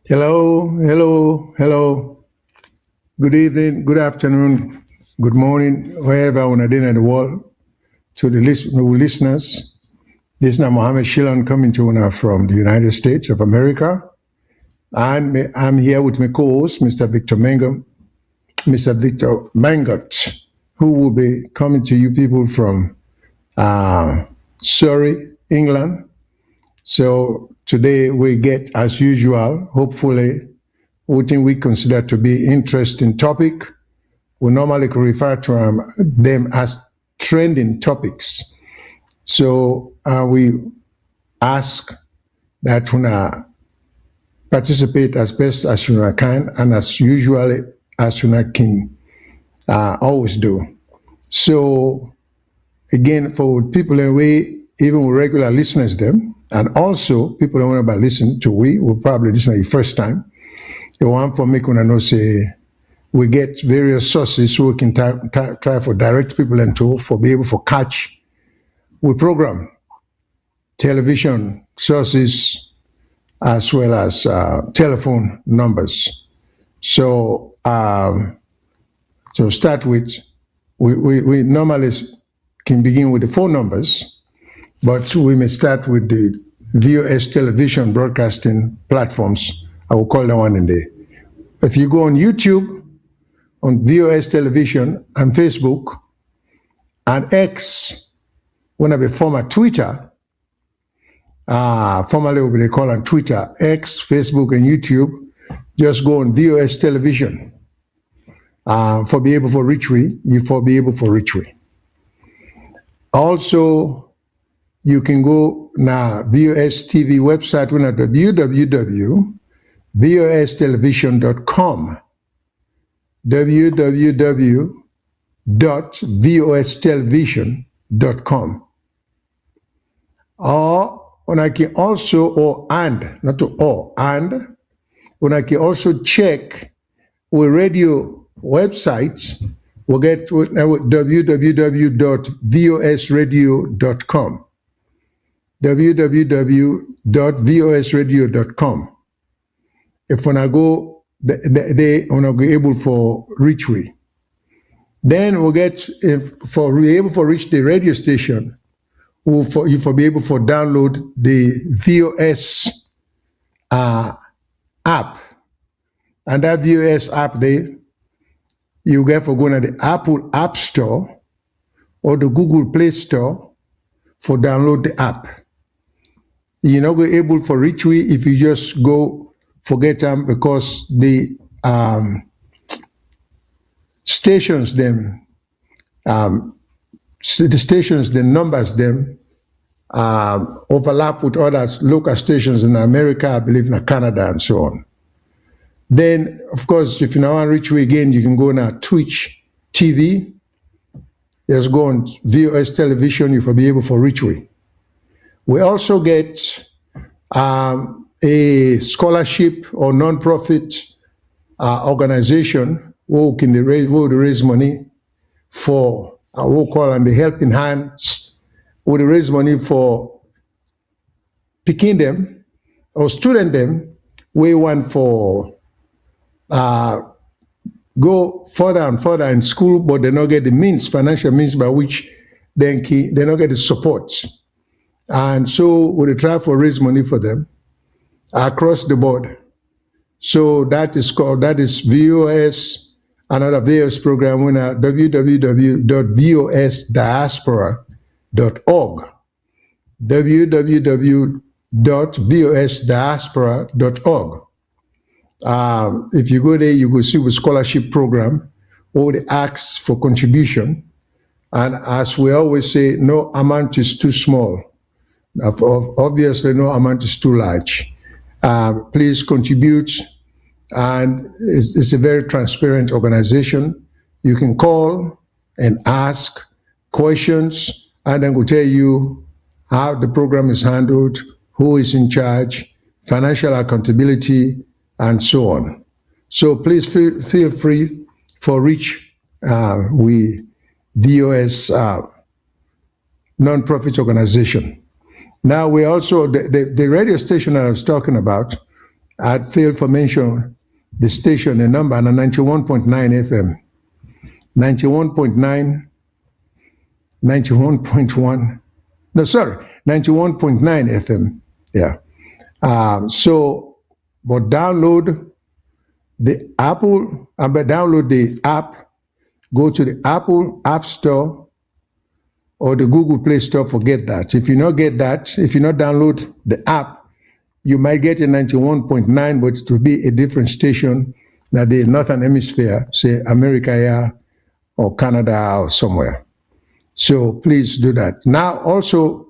Hello, hello, hello. Good evening, good afternoon, good morning, wherever on a day in the world. To the listeners, this is Mohammed Shilan coming to you from the United States of America. And I'm here with my co-host, Mr. Victor Mangot, who will be coming to you people from Surrey, England. So today we get, as usual, hopefully, what we consider to be interesting topic. We normally refer to them as trending topics. So we ask that you participate as best as you can and as usually as you can always do. So again, for people in way, even with regular listeners them, and also people who want to listen to we will probably listen the first time. The one for me when I know say we get various sources so we can try for direct people into for be able for catch. We program television sources as well as telephone numbers. So to start with, we normally can begin with the phone numbers, but we may start with the VOS television broadcasting platforms. I will call that one in there. If you go on YouTube, on VOS television and Facebook and X, when I be former Twitter, formerly we call on Twitter, X, Facebook, and YouTube, just go on VOS television for be able for reach we, you for be able for reach we. Also, you can go now VOS TV website when at www.vostelevision.com www.vostelevision.com or when I can also when I can also check with radio websites, we'll get www.vosradio.com www.vosradio.com. If when I go, they when I go able for reach we. Then we'll get if for we able for reach the radio station, you for be able for download the VOS app, and that VOS app there you get for going to the Apple App Store or the Google Play Store for download the app. You're not going able for reach we if you just go forget them because the stations them the stations the numbers them overlap with other local stations in America, I believe in Canada and so on. Then of course if you now want to reach we again, you can go now Twitch TV. Just go on VOS television, you will be able for reach we. We also get a scholarship or non-profit organization who can raise money for we'll call them the helping hands, would raise money for picking them or student them. We want for go further and further in school, but they don't get the means, financial means by which they don't get the support. And so we try for raise money for them across the board. So that is VOS, another VOS program winner, www.vosdiaspora.org. www.vosdiaspora.org. If you go there, you will see the scholarship program, all the acts for contribution. And as we always say, no amount is too small. Obviously, no amount is too large. Please contribute. And it's a very transparent organization. You can call and ask questions, and then we'll tell you how the program is handled, who is in charge, financial accountability, and so on. So please feel free for reach we VOS non-profit organization. Now we also, the radio station that I was talking about, I failed to mention the station, the number, and 91.9 FM. 91.9, 91.1, no, sorry, 91.9 FM. Yeah. But download the download the app, go to the Apple App Store or the Google Play Store, forget that. If you not get that, if you not download the app, you might get a 91.9, but it will be a different station than the Northern Hemisphere, say America here or Canada or somewhere. So please do that. Now also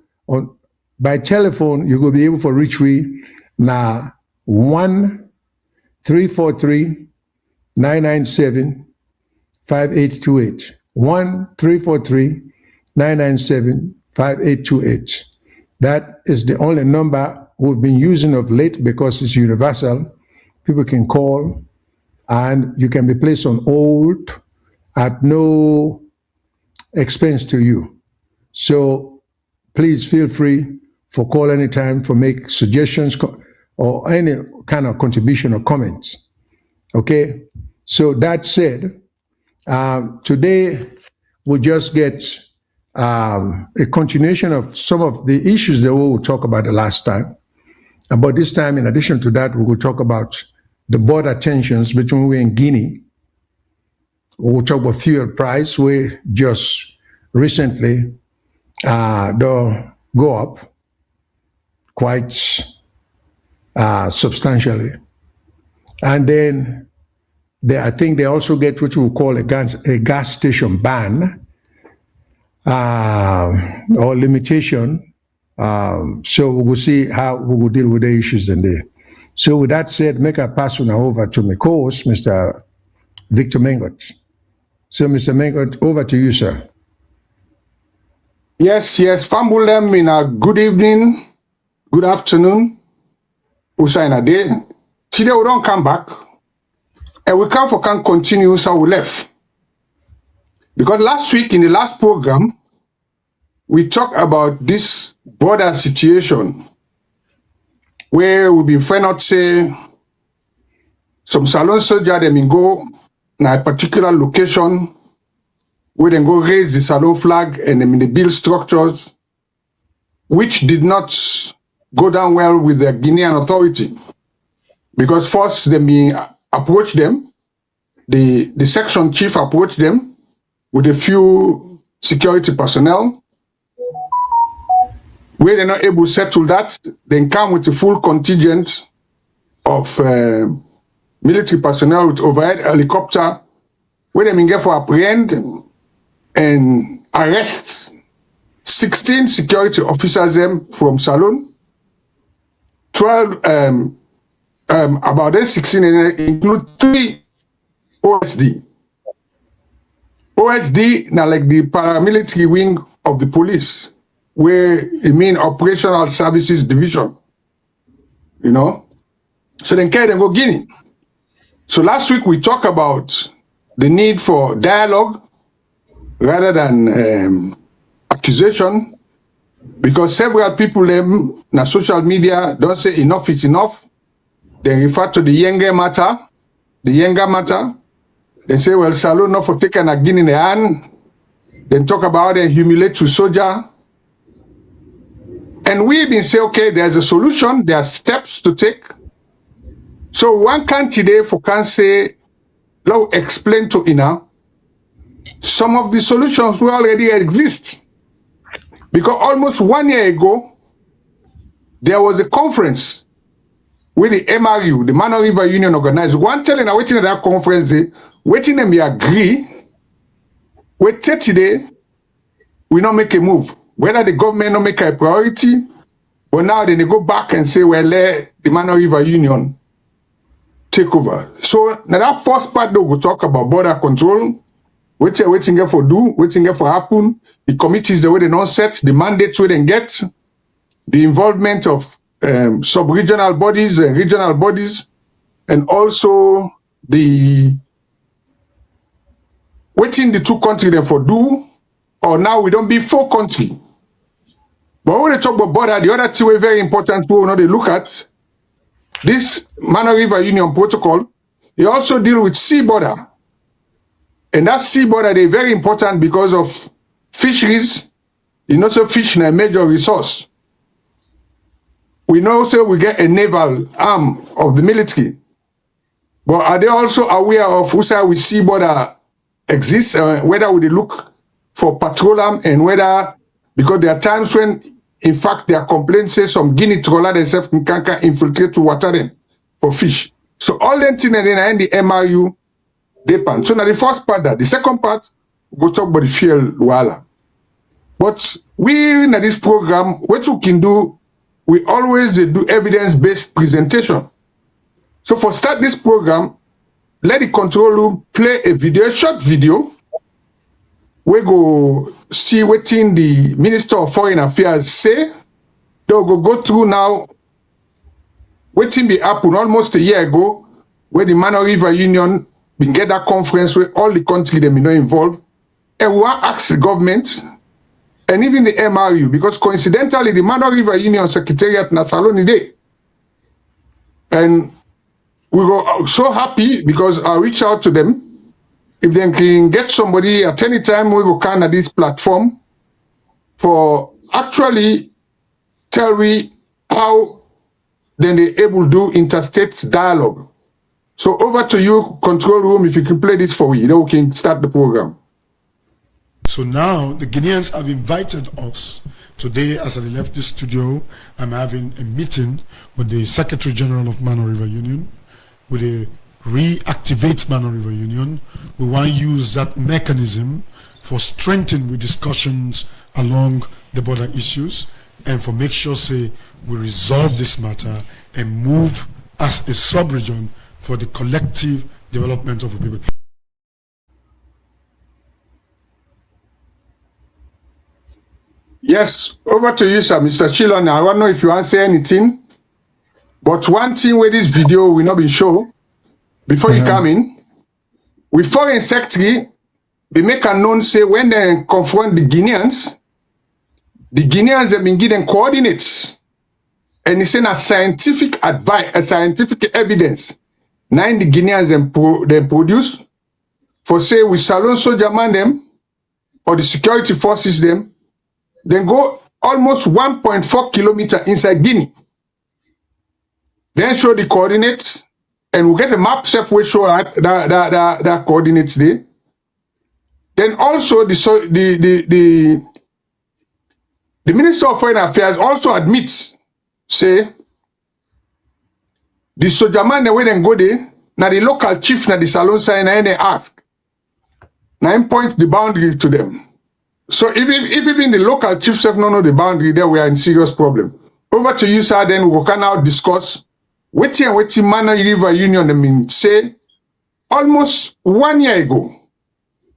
by telephone, you will be able to reach me now 1-343-997-5828. 1-343-997-5828. That is the only number we've been using of late because it's universal. People can call and you can be placed on hold at no expense to you. So please feel free for call anytime for make suggestions or any kind of contribution or comments. Okay? So that said, today we just get a continuation of some of the issues that we will talk about the last time. But this time, in addition to that, we will talk about the border tensions between we and Guinea. We will talk about fuel price. We just recently go up quite substantially. And then I think they also get what we call a gas station ban or limitation. So we will see how we will deal with the issues in there. So with that said, make a pass now over to my co-host, Mr. Victor Mengot. So Mr. Mengot, over to you, sir. Yes, Fambulem in a good evening, good afternoon, Usaina Day. Today we don't come back, and we can continue, so we left. Because last week in the last program, we talked about this border situation where we been find out say some Salon soldier them go na a particular location where they go raise the Salon flag and them in the build structures which did not go down well with the Guinean authority. Because first they approached them, the section chief approached them with a few security personnel. Where they're not able to settle that, they come with a full contingent of military personnel with overhead helicopter, where they get for apprehend and arrest 16 security officers them from Salon. 12, about them 16 include 3 OSD. OSD now like the paramilitary wing of the police, where it mean Operational Services Division, you know. So then carry them go Guinea. So last week we talked about the need for dialogue rather than accusation, because several people them na social media don't say enough is enough. They refer to the younger matter. The younger matter. They say, well, Salon not for taking a Guinea in the hand. Then talk about they humiliate to soldier. And we've been saying, okay, there's a solution, there are steps to take. So one can today for can say, let explain to Ina, some of the solutions will already exist. Because almost 1 year ago, there was a conference with the MRU, the Mano River Union organized. One telling a waiting at that conference, they waiting them we agree. Wait till today, we not make a move. Whether the government not make a priority, but now then they go back and say, well, let the Mano River Union take over. So now that first part though, we'll talk about border control, waiting here for do, waiting here for happen, the committees the way they not set, the mandates where they get, the involvement of sub-regional bodies and regional bodies, and also the waiting the 2 countries there for do, or now we don't be 4 countries. But when they talk about border, the other 2 are very important too, they look at this Mano River Union protocol, it also deals with sea border. And that sea border, they're very important because of fisheries. You know, so fishing a major resource. We know so we get a naval arm of the military. But are they also aware of who say we sea border exists, whether we look for petroleum and whether, because there are times when, in fact, there are complaints say some Guinea trawler themselves can infiltrate to water them for fish. So all them things and then the MRU depend. So now the first part that, the second part, we go talk about the fuel wala. But we in this program, what we can do, we always do evidence-based presentation. So for start this program, let the control room play a video, a short video. We go see what in the Minister of Foreign Affairs say. They'll go through now what in be happened almost a year ago, where the Mano River Union been get that conference where all the country them be not involved. And we want to ask the government and even the MRU, because coincidentally the Mano River Union Secretariat na Salone Day. And we were so happy because I reached out to them. If they can get somebody at any time, we will come at this platform for actually tell me how then they able to do interstate dialogue. So over to you, control room, if you can play this for me, then we can start the program. So now the Guineans have invited us. Today, as I left the studio, I'm having a meeting with the Secretary General of Mano River Union. With a reactivate Mano River Union, we want to use that mechanism for strengthening with discussions along the border issues and for make sure say we resolve this matter and move as a sub-region for the collective development of the people. Yes, over to you, sir, Mr. Chilon. I don't know if you want to say anything, but one thing with this video will not be shown before you come in. With Foreign Secretary, we make a known say when they confront the Guineans have been given coordinates and it's in a scientific advice, a scientific evidence. Nine the Guineans they produce for say we Salon soldier man them or the security forces them. Then go almost 1.4 kilometers inside Guinea. Then show the coordinates, and we'll get a map self we show that coordinates there. Then also the Minister of Foreign Affairs also admits, say, the soldier man the way they go there, now the local chief na the Salon sign and they ask. Now him point the boundary to them. So if even the local chiefs have not know the boundary, there we are in serious problem. Over to you, sir, then we can now discuss what Mano River Union I mean say almost 1 year ago.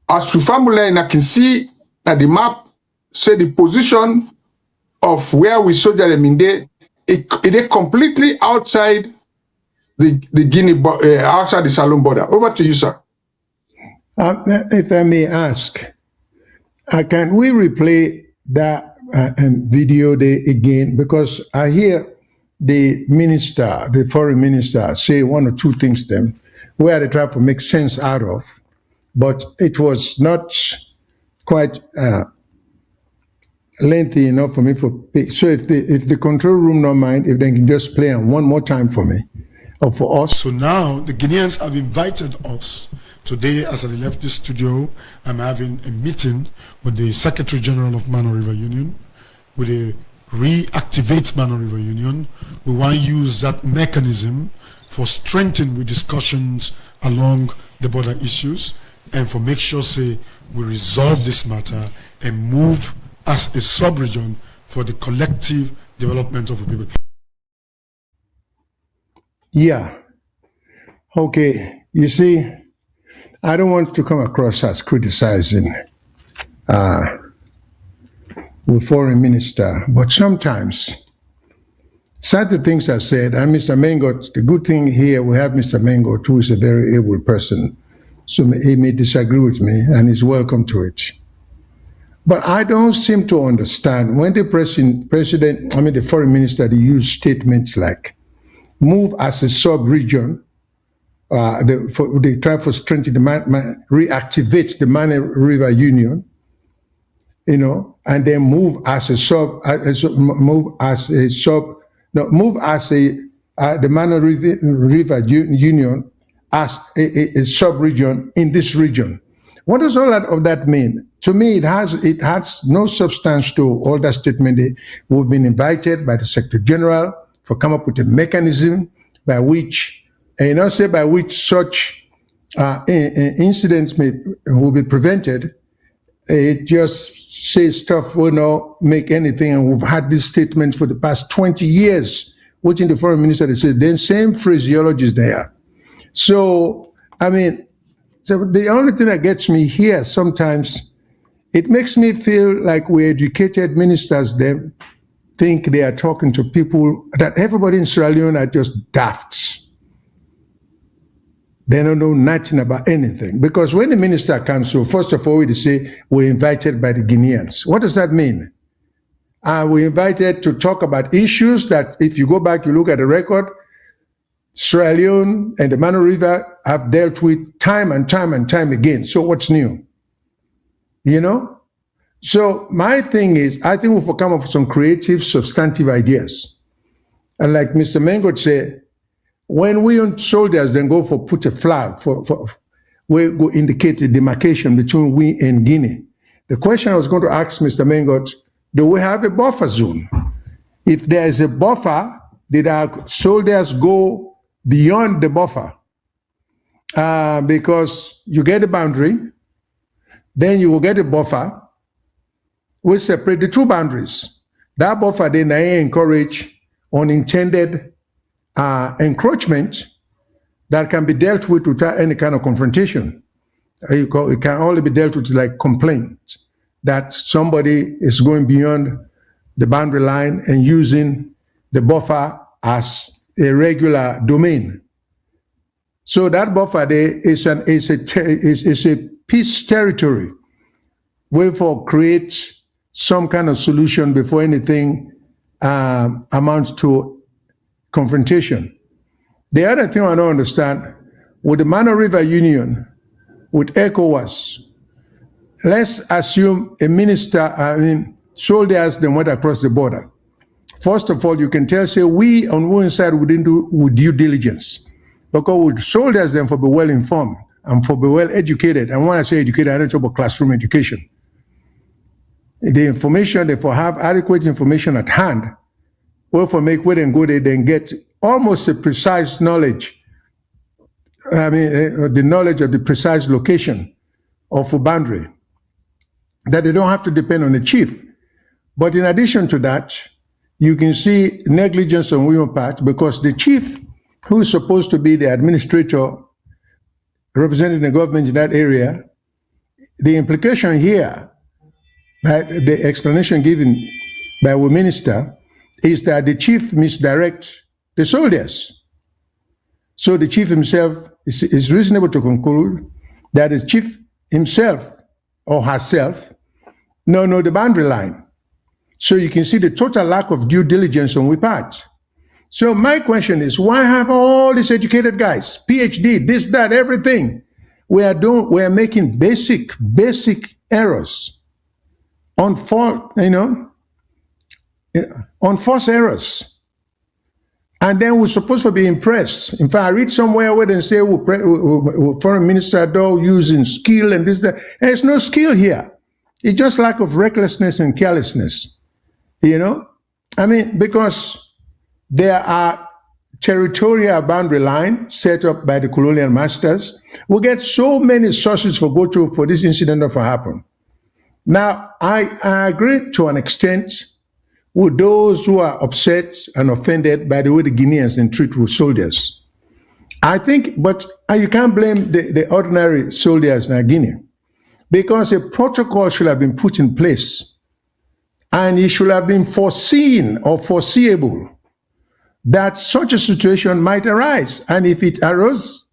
As we family and I can see at the map, say the position of where we soldier them in there, it is completely outside the Guinea outside the Salon border. Over to you, sir. If I may ask, can we replay that video there again? Because I hear the minister, the foreign minister, say one or two things them where they try to make sense out of, but it was not quite lengthy enough for me for pick. So if the control room don't mind, if they can just play on one more time for me or for us. So now the Guineans have invited us. Today, as I left the studio, I'm having a meeting with the Secretary General of Mano River Union. With a reactivate Mano River Union, we want to use that mechanism for strengthening with discussions along the border issues and for make sure say we resolve this matter and move as a sub-region for the collective development of the people. Yeah. Okay. You see, I don't want to come across as criticizing the foreign minister, but sometimes certain things are said, and Mr. Mengo, the good thing here, we have Mr. Mengo, who is a very able person, so he may disagree with me, and he's welcome to it. But I don't seem to understand when the president, the foreign minister, they use statements like, move as a sub-region. They try for strengthening reactivate the Mano River Union, and then move as the Mano River Union as a sub-region in this region. What does all of that mean? To me, it has no substance to all that statement. We've been invited by the Secretary General for come up with a mechanism by which such incidents will be prevented. It just says stuff will not make anything, and we've had this statement for the past 20 years, which in the foreign minister they said the same phraseology is there. So the only thing that gets me here sometimes, it makes me feel like we educated ministers then think they are talking to people, that everybody in Sierra Leone are just dafts. They don't know nothing about anything. Because when the minister comes through, first of all, they say, we're invited by the Guineans. What does that mean? We're invited to talk about issues that, if you go back, you look at the record, Sierra Leone and the Mano River have dealt with time and time and time again. So what's new? So my thing is, I think we've come up with some creative, substantive ideas. And like Mr. Mengot said, when we soldiers then go for put a flag, we go indicate a demarcation between we and Guinea. The question I was going to ask Mr. Mengot, do we have a buffer zone? If there is a buffer, did our soldiers go beyond the buffer? Because you get a boundary, then you will get a buffer. We separate the two boundaries. That buffer then encourage unintended encroachment that can be dealt with without any kind of confrontation. It can only be dealt with like complaint that somebody is going beyond the boundary line and using the buffer as a regular domain. So that buffer there is a peace territory. Wherefore, create some kind of solution before anything amounts to confrontation. The other thing I don't understand, with the Mano River Union, with ECOWAS, let's assume soldiers then went across the border. First of all, you can tell, say, we on one side we didn't do with due diligence. Because with soldiers then for be well informed and for be well educated, and when I say educated, I don't talk about classroom education. The information, they for have adequate information at hand, well, for make where and go, they then get almost a precise knowledge. The knowledge of the precise location of a boundary, that they don't have to depend on the chief. But in addition to that, you can see negligence on women's part, because the chief, who is supposed to be the administrator representing the government in that area, the implication here, the explanation given by our minister, is that the chief misdirects the soldiers. So the chief himself is reasonable to conclude that the chief himself or herself know the boundary line. So you can see the total lack of due diligence on we part. So my question is, why have all these educated guys, PhD, this, that, everything? We are making basic errors on false errors. And then we're supposed to be impressed. In fact, I read somewhere where they say foreign minister though using skill and this, that. And there's no skill here. It's just lack of recklessness and carelessness. Because there are territorial boundary lines set up by the colonial masters. We get so many sources for this incident to happen. Now, I agree to an extent with those who are upset and offended by the way the Guineans treat with soldiers. I think, but you can't blame the ordinary soldiers in Guinea, because a protocol should have been put in place, and it should have been foreseen or foreseeable that such a situation might arise. And if it arose,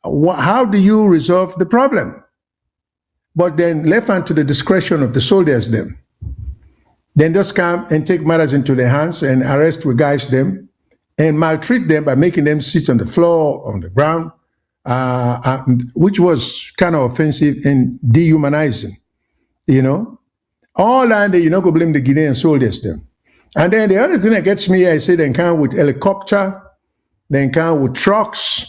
how do you resolve the problem? But then left unto the discretion of the soldiers then just come and take matters into their hands and arrest, guys them, and maltreat them by making them sit on the floor, on the ground, which was kind of offensive and dehumanizing, you know. All that, you know, go blame the Guinean soldiers them. And then the other thing that gets me, I say they come with helicopter, they come with trucks.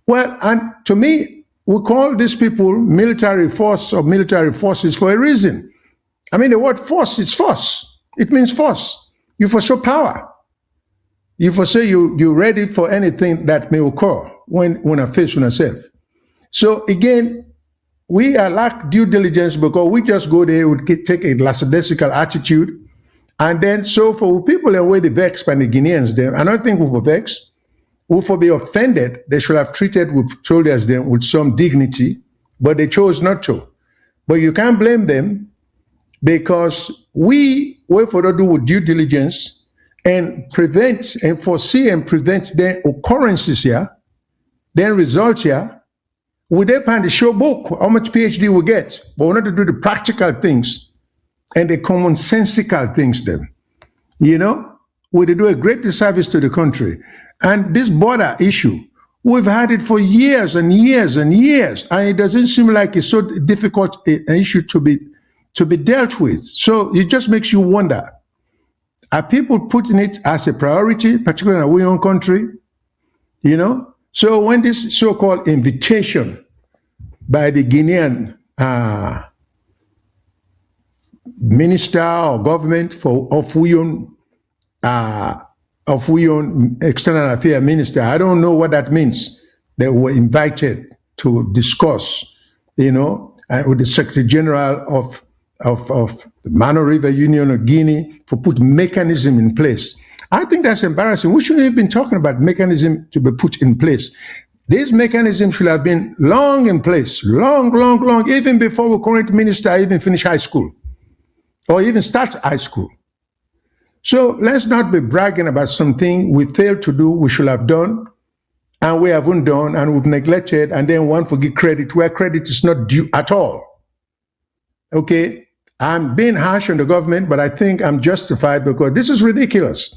Well, and to me, we call these people military force or military forces for a reason. I mean, the word force is force. It means force. You for show power. You for say you're ready for anything that may occur when I face yourself. So again, we lack due diligence because we just go there, we take a lackadaisical attitude. And then, so for people that were the vexed by the Guineans, them, I don't think we were vexed. We for be offended, they should have treated with soldiers them with some dignity, but they chose not to. But you can't blame them because we wait for them to do with due diligence and prevent and foresee and prevent the occurrences here, then results here. We depend the show book, how much PhD we get, but we not to do the practical things and the commonsensical things then. You know, we do a great disservice to the country. And this border issue, we've had it for years and years and years, and it doesn't seem like it's so difficult an issue to be dealt with. So it just makes you wonder, are people putting it as a priority, particularly in our own country? You know? So when this so-called invitation by the Guinean minister or government of Union external affairs minister, I don't know what that means. They were invited to discuss, you know, with the Secretary General of the Mano River Union of Guinea for put mechanism in place. I think that's embarrassing. We shouldn't have been talking about mechanism to be put in place. This mechanism should have been long in place, long, even before the current minister even finish high school or even start high school. So let's not be bragging about something we failed to do, we should have done, and we haven't done, and we've neglected, and then one forget credit where credit is not due at all. Okay, I'm being harsh on the government, but I think I'm justified because this is ridiculous.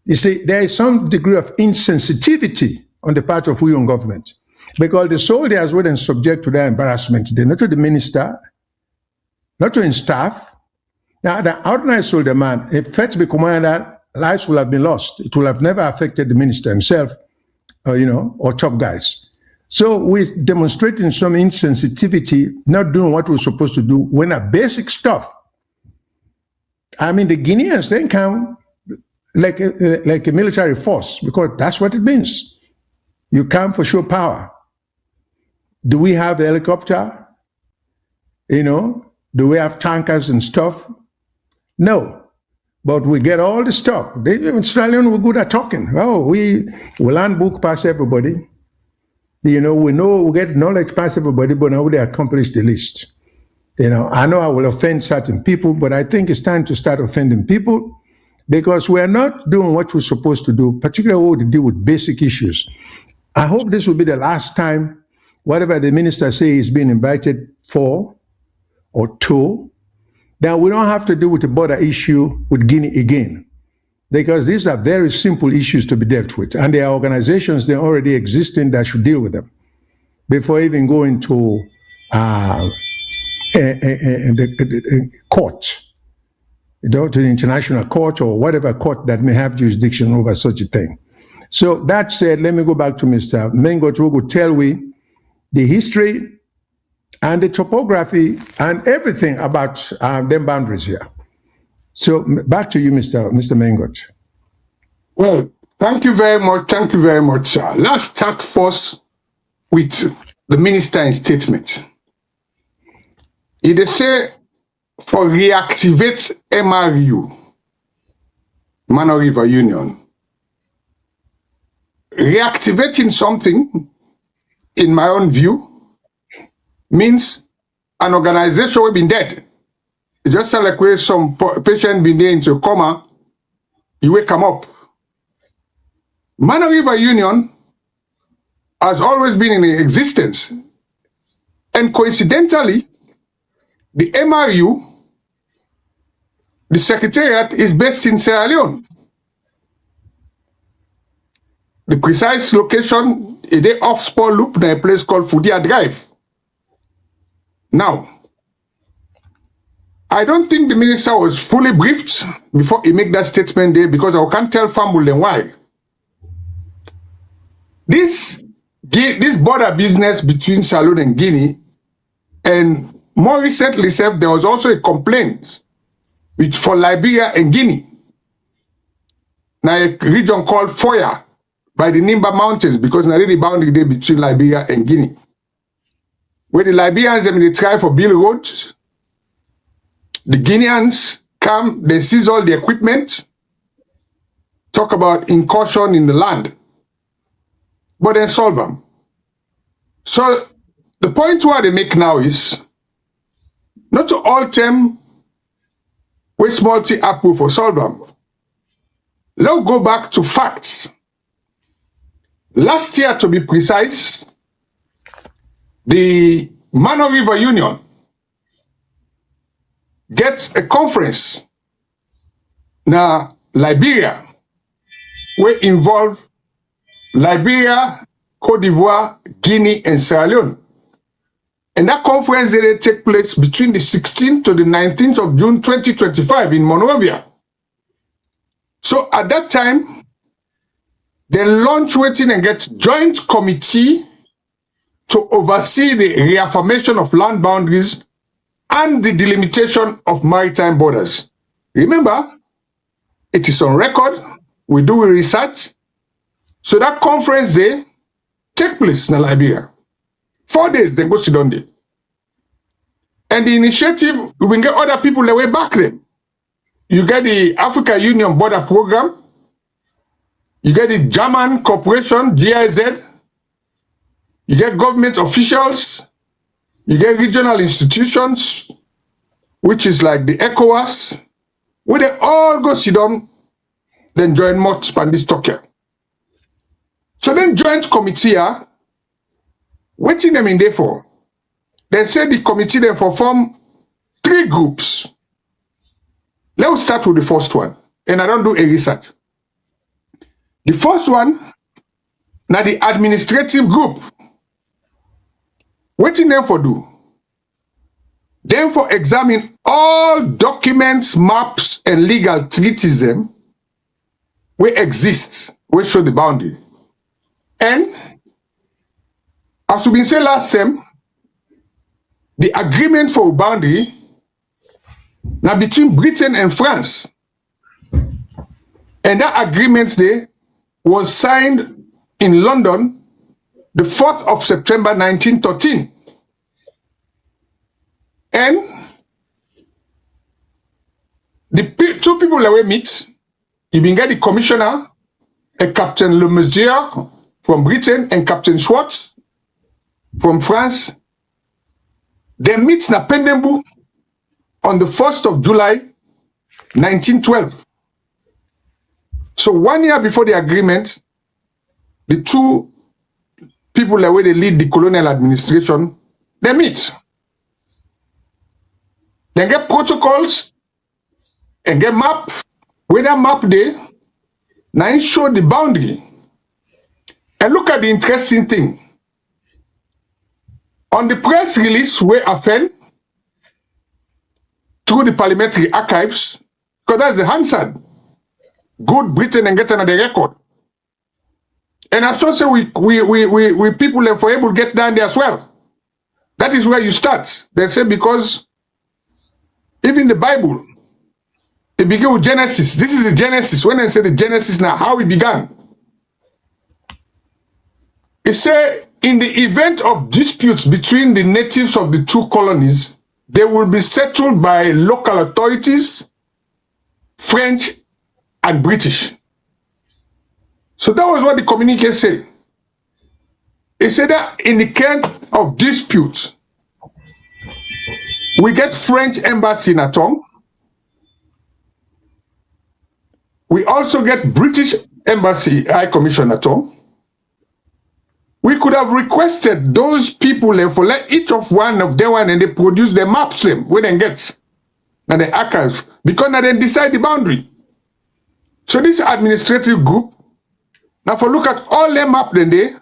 You see, there is some degree of insensitivity on the part of Union government because the soldiers weren't subject to their embarrassment. They're not to the minister, not to his staff. Now, the ordinary soldier man, if Fetch be commander, lives will have been lost. It will have never affected the minister himself, you know, or top guys. So we're demonstrating some insensitivity, not doing what we're supposed to do when a basic stuff. I mean, the Guineans, they come like a military force because that's what it means. You come for show power. Do we have a helicopter? You know, do we have tankers and stuff? No, but we get all the stuff. In Sierra Leone, we're good at talking. Oh, we land book past everybody. You know we get knowledge past everybody, but now they accomplish the least. You know, I know I will offend certain people, but I think it's time to start offending people because we're not doing what we're supposed to do, particularly when we deal with basic issues. I hope this will be the last time whatever the minister says he's been invited for or to, that we don't have to deal with the border issue with Guinea again, because these are very simple issues to be dealt with, and there are organizations that are already existing that should deal with them before even going to the court, you know, to the international court or whatever court that may have jurisdiction over such a thing. So that said, let me go back to Mr. Mengot, who will tell we the history and the topography and everything about them boundaries here. So back to you, Mr. Mengot. Well, thank you very much. Thank you very much, sir. Let's start first with the minister's statement. He say for reactivate MRU, Mano River Union. Reactivating something, in my own view, means an organization will be dead. It's just like where some patient been there into a coma, you wake them up. Mano River Union has always been in existence. And coincidentally, the MRU, the secretariat, is based in Sierra Leone. the precise location is off Spur Loop in a place called Fudia Drive. Now, I don't think the minister was fully briefed before he made that statement there, because I can't tell Fambulen why. This border business between Sierra Leone and Guinea, and more recently, there was also a complaint for Liberia and Guinea. Now a region called Foya by the Nimba Mountains, because now the boundary there between Liberia and Guinea. Where the Liberians they try for build roads, the Guineans come, they seize all the equipment, talk about incursion in the land, but then solve them. So the point what they make now is not to all them with small t approve for solve them. Let's go back to facts. Last year, to be precise, the Mano River Union gets a conference now Liberia, where involve Liberia, Cote d'Ivoire, Guinea, and Sierra Leone. And that conference will take place between the 16th to the 19th of June 2025 in Mano River. So at that time, they launch waiting and get joint committee to oversee the reaffirmation of land boundaries and the delimitation of maritime borders. Remember, it is on record, we do research. So that conference day take place in Liberia. 4 days, they go sit down there. And the initiative, we will get other people the way back then. You get the Africa Union Border Program, you get the German Corporation, GIZ, you get government officials, you get regional institutions, which is like the ECOWAS, where they all go sit down, then join much span this talk here. So then joint committee here, waiting them in there for. They say the committee then for form 3 groups. Let's start with the first one. And I don't do a research. The first one, now the administrative group. Waiting them for do. Then for examine all documents, maps, and legal treaties them where exist, where show the boundary. And as we been saying last time, the agreement for boundary now between Britain and France. And that agreement there was signed in London the 4th of September 1913. And the 2 people that we meet, you been get the commissioner, a Captain Le Mesurier from Britain and Captain Schwartz from France. They meet na Pendembu on the 1st of July 1912. So 1 year before the agreement, the 2 people that way they lead the colonial administration, they meet. They get protocols and get map. Where that map there, now it show the boundary. And look at the interesting thing. On the press release where I fell through the parliamentary archives, because that's the Hansard. Good Britain and get another record. And I thought so we people are able to get down there as well. That is where you start. They say because even the Bible, it began with Genesis. This is the Genesis. When I say the Genesis now, how it began. It says, in the event of disputes between the natives of the 2 colonies, they will be settled by local authorities, French and British. So that was what the communique said. It said that in the case of disputes, we get French embassy in Atong. We also get British embassy High Commission Atong. We could have requested those people for let each of one of them and they produce the maps them when they get and the archive because now they decide the boundary. So this administrative group, Now for look at all them map then they,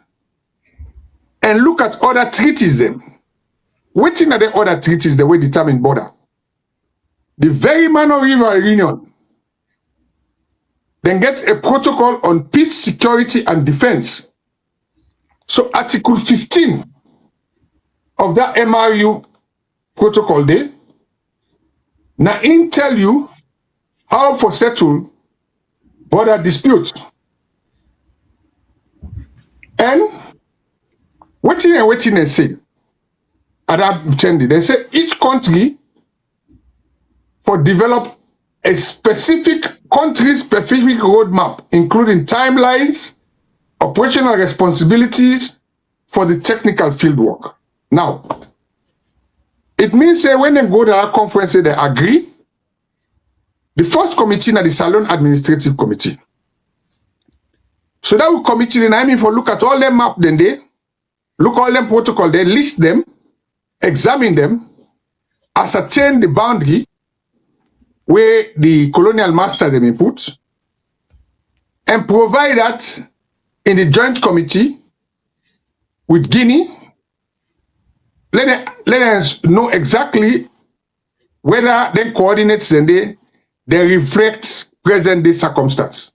and look at other treaties them. Waiting at the other treaties the way determine border. The very Mano River Union then gets a protocol on peace, security, and defense. So Article 15 of that MRU protocol there, now in tell you how for settle border disputes. And waiting and say, at that change, they say each country for develop a specific country-specific roadmap, including timelines, operational responsibilities for the technical fieldwork. Now, it means when they go to that conference, they agree. The first committee is the Salon Administrative Committee. So that will committee, then I mean for look at all them map, then they look all them protocol, they list them, examine them, ascertain the boundary where the colonial master they may put, and provide that in the joint committee with Guinea. Let us know exactly whether the coordinates and they reflect present day circumstance.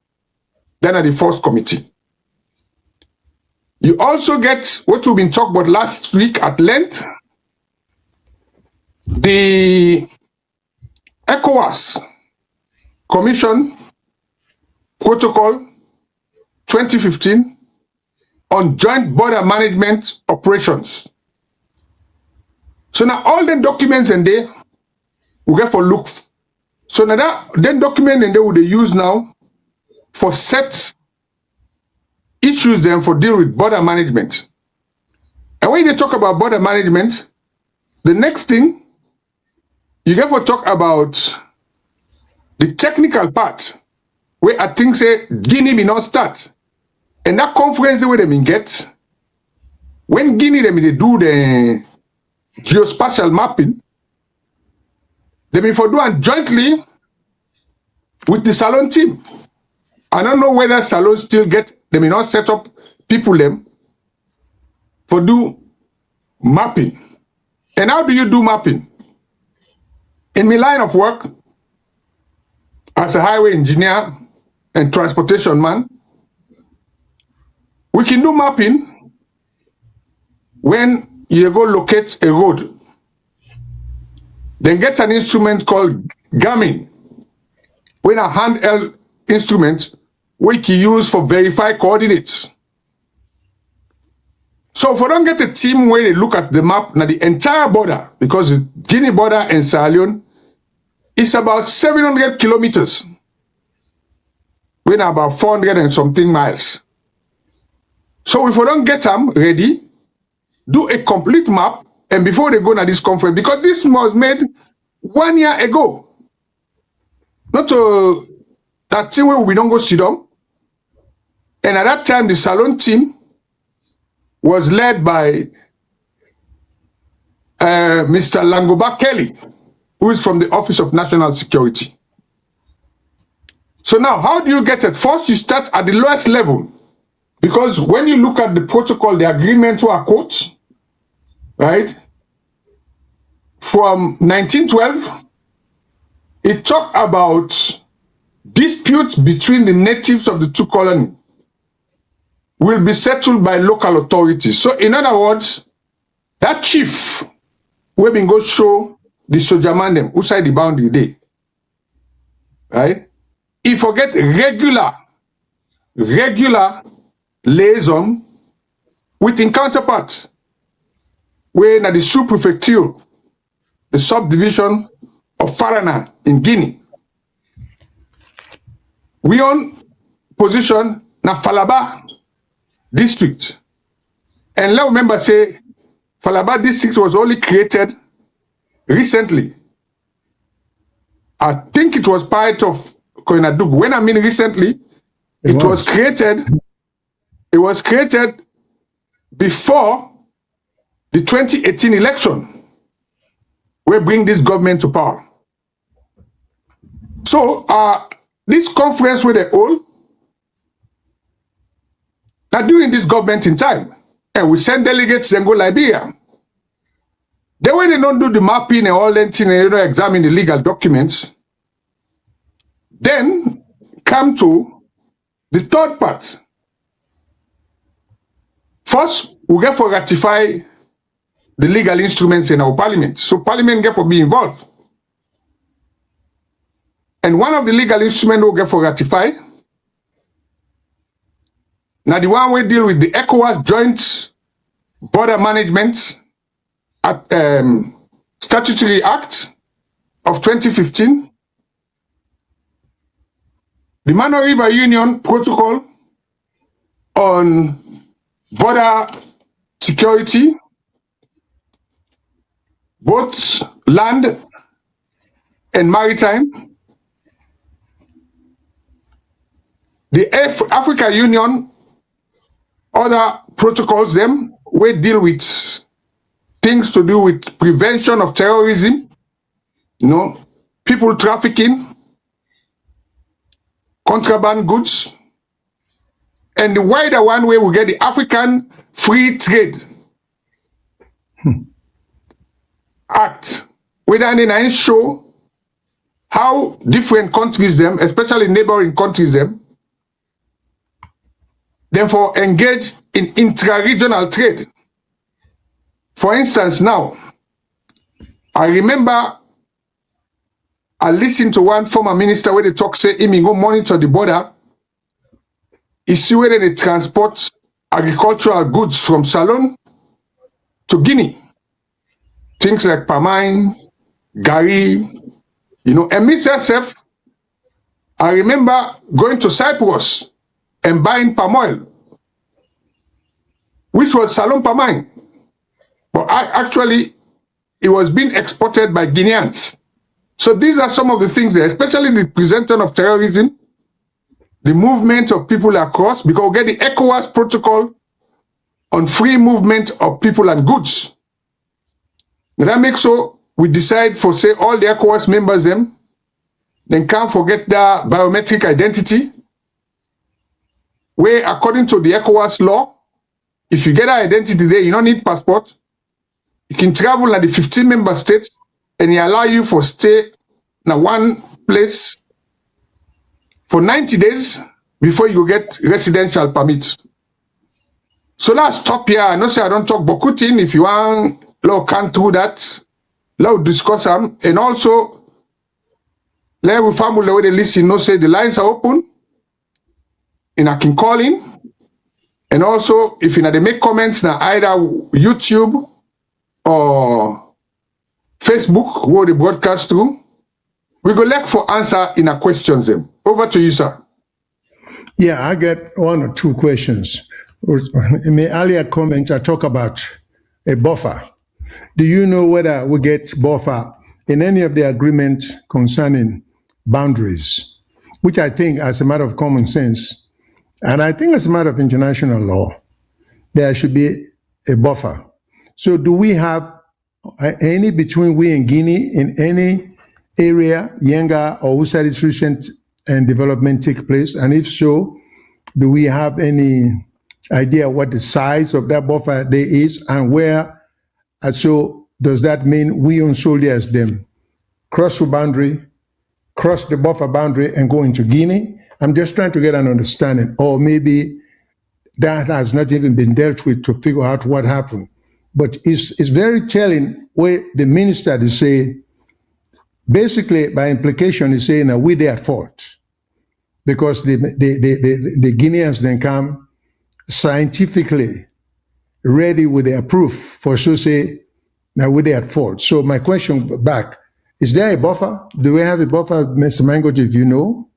Then at the first committee. You also get what we've been talking about last week at length, the ECOWAS Commission Protocol 2015 on joint border management operations. So now all the documents and they we get for look. So now that then document and they would use now for set issues then for deal with border management. And when they talk about border management, the next thing you get to talk about the technical part, where I think say Guinea may not start. And that conference where they may get, when Guinea they may do the geospatial mapping, they may for do it jointly with the Salon team. I don't know whether Salon still get, they may not set up people them for do mapping. And how do you do mapping? In my line of work, as a highway engineer and transportation man, we can do mapping when you go locate a road. Then get an instrument called gamming, when a handheld instrument we can use for verify coordinates. So if we don't get a team where they look at the map, now the entire border, because the Guinea border and Sierra Leone is about 700 kilometers, when about 400 and something miles. So if we don't get them ready, do a complete map, and before they go to this conference, because this was made 1 year ago, not to that thing where we don't go sit down. And at that time, the Salon team was led by Mr. Langoba Kelly, who is from the Office of National Security. So now, how do you get it? First, you start at the lowest level. Because when you look at the protocol, the agreement to our quotes, right? From 1912, it talked about disputes between the natives of the two colonies will be settled by local authorities. So in other words, that chief will be go show the soldier man them outside the boundary day. Right? He forget regular liaison with in counterparts. Where at the sous-prefecture, the subdivision of Farana in Guinea. We on position na Falaba district. And let remember say, Falaba district was only created recently. I think it was part of Koinadug. When I mean recently, it was created before the 2018 election. We bring this government to power. So this conference with the all, Now, during this government in time, and we send delegates and go Liberia. Then when they don't do the mapping and all that thing, and you know, examine the legal documents, then come to the third part. First, we get for ratify the legal instruments in our parliament. So parliament get for be involved. And one of the legal instruments we get for ratify, now the one we deal with the ECOWAS Joint Border Management Statutory Act of 2015, the Mano River Union Protocol on border security, both land and maritime, the Africa Union, other protocols, them, we deal with things to do with prevention of terrorism, you know, people trafficking, contraband goods, and the wider one where we get the African Free Trade Act, where they show how different countries them, especially neighboring countries them, therefore engage in intra-regional trade. For instance, now, I remember I listened to one former minister where they talk, say, he go monitor the border, he see whether they transport agricultural goods from Salon to Guinea. Things like palmine, gari, you know, and myself, I remember going to Cyprus and buying palm oil, which was Salon palmine. But actually, it was being exported by Guineans. So these are some of the things there, especially the prevention of terrorism, the movement of people across, because we get the ECOWAS protocol on free movement of people and goods. And that makes so we decide for, say, all the ECOWAS members them, then can't forget their biometric identity, where according to the ECOWAS law, if you get an identity there, you don't need passport. You can travel at the 15 member states and he allow you for stay in one place for 90 days before you get residential permit. So let's stop here. I know say I don't talk Bokutin. If you want, Lord can do that. Lord discuss them. And also, let we family where they listen, know say the lines are open. And I can call in. And also, if you know they make comments now either YouTube or Facebook, where they broadcast through, we go look for answer in our questions them. Over to you, sir. Yeah, I get one or two questions. In my earlier comment, I talk about a buffer. Do you know whether we get buffer in any of the agreements concerning boundaries, which I think, as a matter of common sense, and I think as a matter of international law, there should be a buffer. So do we have any between we and Guinea in any area, Yenga or Usa recent and development take place? And if so, do we have any idea what the size of that buffer there is and where? And so does that mean we on soldiers them cross the boundary, cross the buffer boundary and go into Guinea? I'm just trying to get an understanding. Or maybe that has not even been dealt with to figure out what happened. But it's very telling where the minister is saying, basically by implication, is saying that we're at fault. Because the Guineans then come scientifically ready with their proof for so say now we're at fault. So my question back, is there a buffer? Do we have a buffer, Mr. Mangoji, if you know?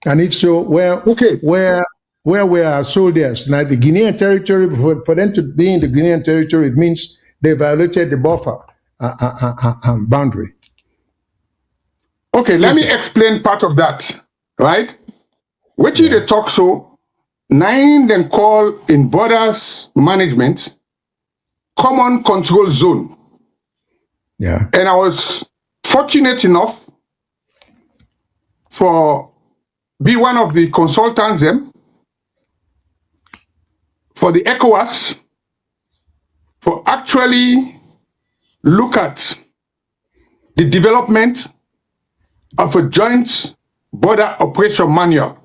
And if so, where were our soldiers? Now the Guinean territory, for them to be in the Guinean territory, it means they violated the buffer boundary. Okay, let me explain part of that, right? Which they talk so, 9 then call in borders management, common control zone. Yeah. And I was fortunate enough for be one of the consultants them for the ECOWAS for actually look at the development of a joint border operation manual.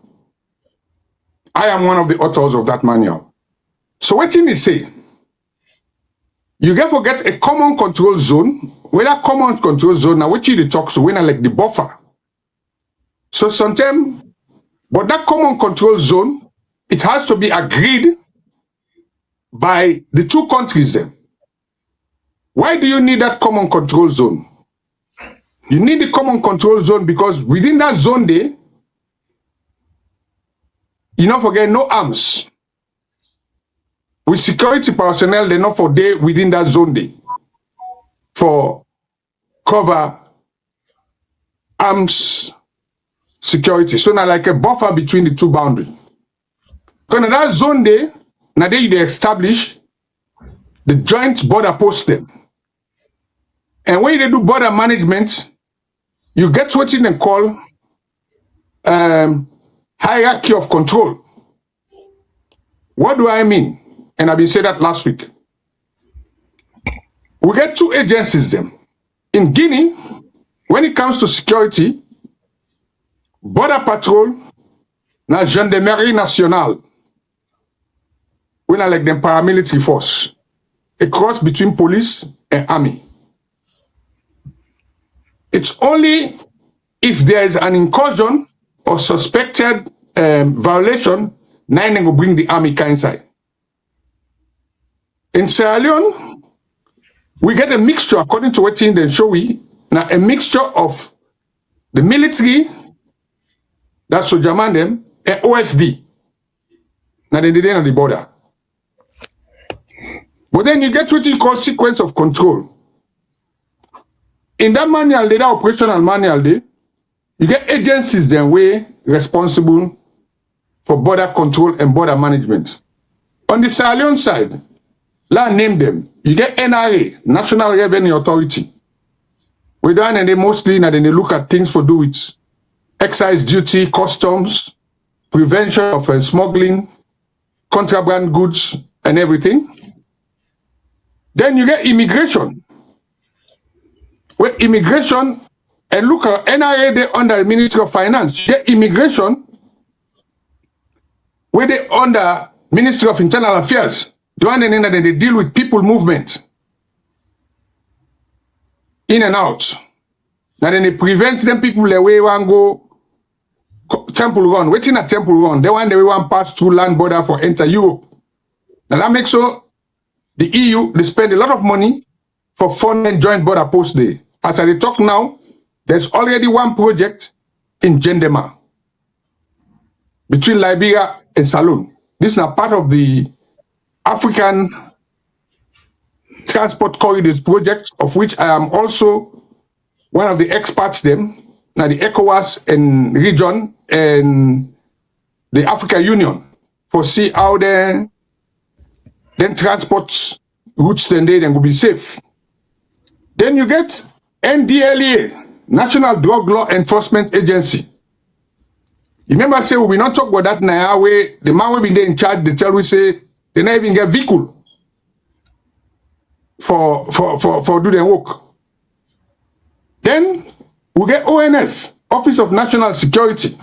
I am one of the authors of that manual. So what did he say? You get forget a common control zone. Where that common control zone, now what you talk so when I like the buffer. So sometimes, but that common control zone, it has to be agreed by the two countries then. Why do you need that common control zone? You need the common control zone because within that zone there, you don't forget no arms. With security personnel, they're not for day within that zone there for cover arms security. So now like a buffer between the two boundaries. Because in that zone there, now they establish the joint border post them. And when they do border management, you get what they call hierarchy of control. What do I mean? And I've been saying that last week. We get two agencies then. In Guinea, when it comes to security, border patrol, na gendarmerie nationale, we are like the paramilitary force, a cross between police and army. It's only if there is an incursion or suspected violation, nine will bring the army inside. In Sierra Leone, we get a mixture, according to what they show we, now a mixture of the military, that's Sojaman them, and OSD. Now they didn't at the border. But then you get what you call sequence of control. In that manual, that operational manual, you get agencies then way responsible for border control and border management. On the Sierra Leone side, let's name them. You get NRA, National Revenue Authority. We done and they mostly now then they look at things for do with excise duty, customs, prevention of smuggling, contraband goods, and everything. Then you get immigration. Where immigration, and look at NRA, they under the Ministry of Finance. You get immigration, where they under Ministry of Internal Affairs. The one and then they deal with people movement. In and out. Now then they prevent them people the way one go temple run. Waiting at temple run. They want the way one pass through land border for enter Europe. Now that makes so the EU, they spend a lot of money for funding joint border post there. As I talk now, there's already one project in Gendema between Liberia and Saloon. This is now part of the African Transport Corridors project, of which I am also one of the experts them, now the ECOWAS and region and the African Union, for see how then transport routes then will be safe. Then you get NDLEA, National Drug Law Enforcement Agency. You remember I say we will not talk about that now where the man will be there in charge, they tell we say they not even get vehicle for do their work. Then we get ONS, Office of National Security.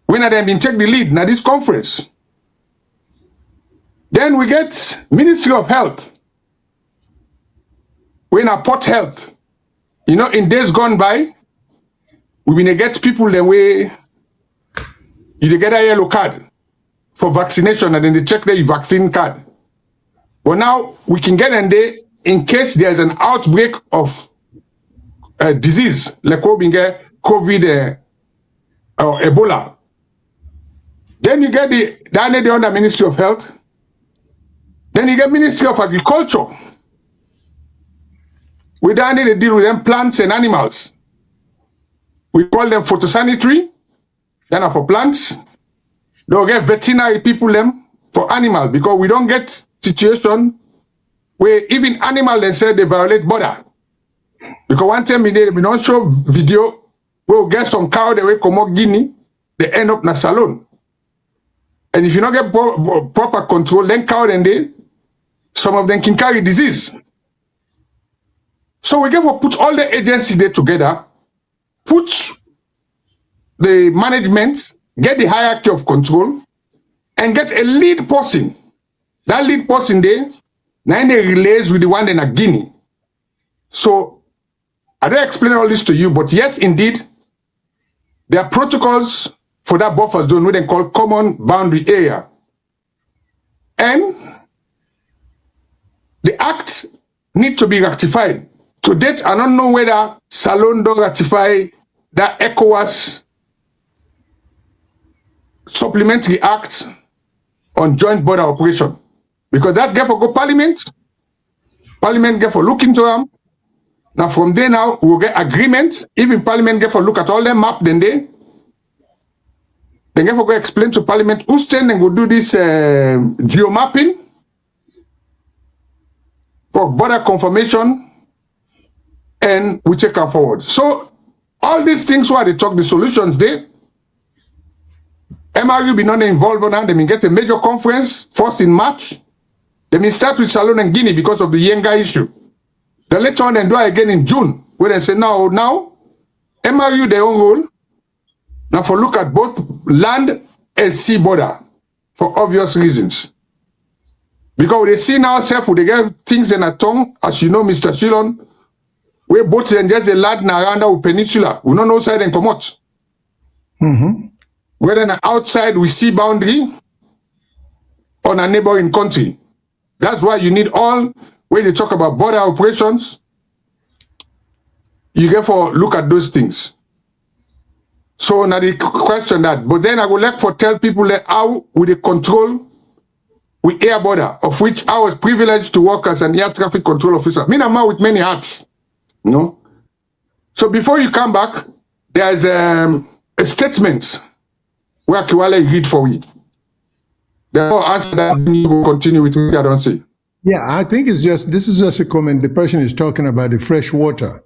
We not been take the lead now this conference. Then we get Ministry of Health. We in Port Health. You know, in days gone by, we been get people then way you get a yellow card for vaccination and then they check the vaccine card. But now we can get in there in case there's an outbreak of disease like COVID or Ebola. Then you get the under Ministry of Health. Then you get Ministry of Agriculture. We don't need to deal with them plants and animals. We call them phytosanitary. Then are for plants. They'll get veterinary people them for animals because we don't get situation where even animals they say they violate border. Because one time we don't show video where we get some cow that we come out Guinea, they end up in a salon. And if you don't get proper control, then cow and they, some of them can carry disease. So we get to put all the agencies there together, put the management, get the hierarchy of control, and get a lead person. That lead person there, now they relays with the one in a Guinea. So I don't explain all this to you, but yes, indeed, there are protocols for that buffer zone, what they call common boundary area. And the act need to be ratified. To date, I don't know whether Salondo ratify that ECOWAS supplementary act on joint border operation. Because that get for go parliament get for look into them. Now from there now, we'll get agreement. Even parliament get for look at all them map, then they get for go explain to parliament who's stand and go do this geo mapping for border confirmation, and we take her forward. So all these things why they talk the solutions there. MRU be not involved on that. They may get a major conference first in March. They may start with Salon and Guinea because of the Yenga issue. Then later on and do it again in June, where they say now MRU their own role. Now for look at both land and sea border for obvious reasons. Because they see now self they get things in a tongue, as you know, Mr. Shilon, where boats and just the land around our peninsula. We don't know side and come out. Whether outside we see boundary on a neighboring country. That's why you need all, when you talk about border operations, you get for look at those things. So now the question that, but then I would like for tell people that how would they control with air border, of which I was privileged to work as an air traffic control officer. I mean, I'm out with many hats, you know. So before you come back, there's a statement where Kiwale read for you. The answer that you will continue with me, I don't say. Yeah, I think this is just a comment. The person is talking about the fresh water.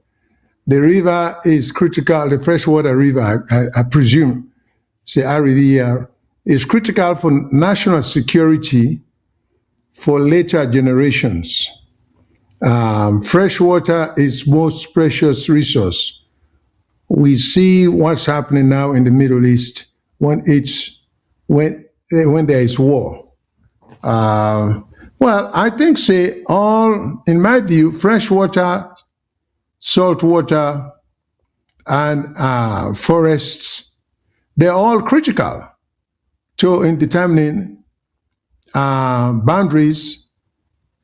The river is critical, the freshwater river, I presume, Sierra Leone, is critical for national security for later generations. Fresh water is most precious resource. We see what's happening now in the Middle East when there is war. Well, I think in my view, fresh water, salt water, and forests, they're all critical in determining boundaries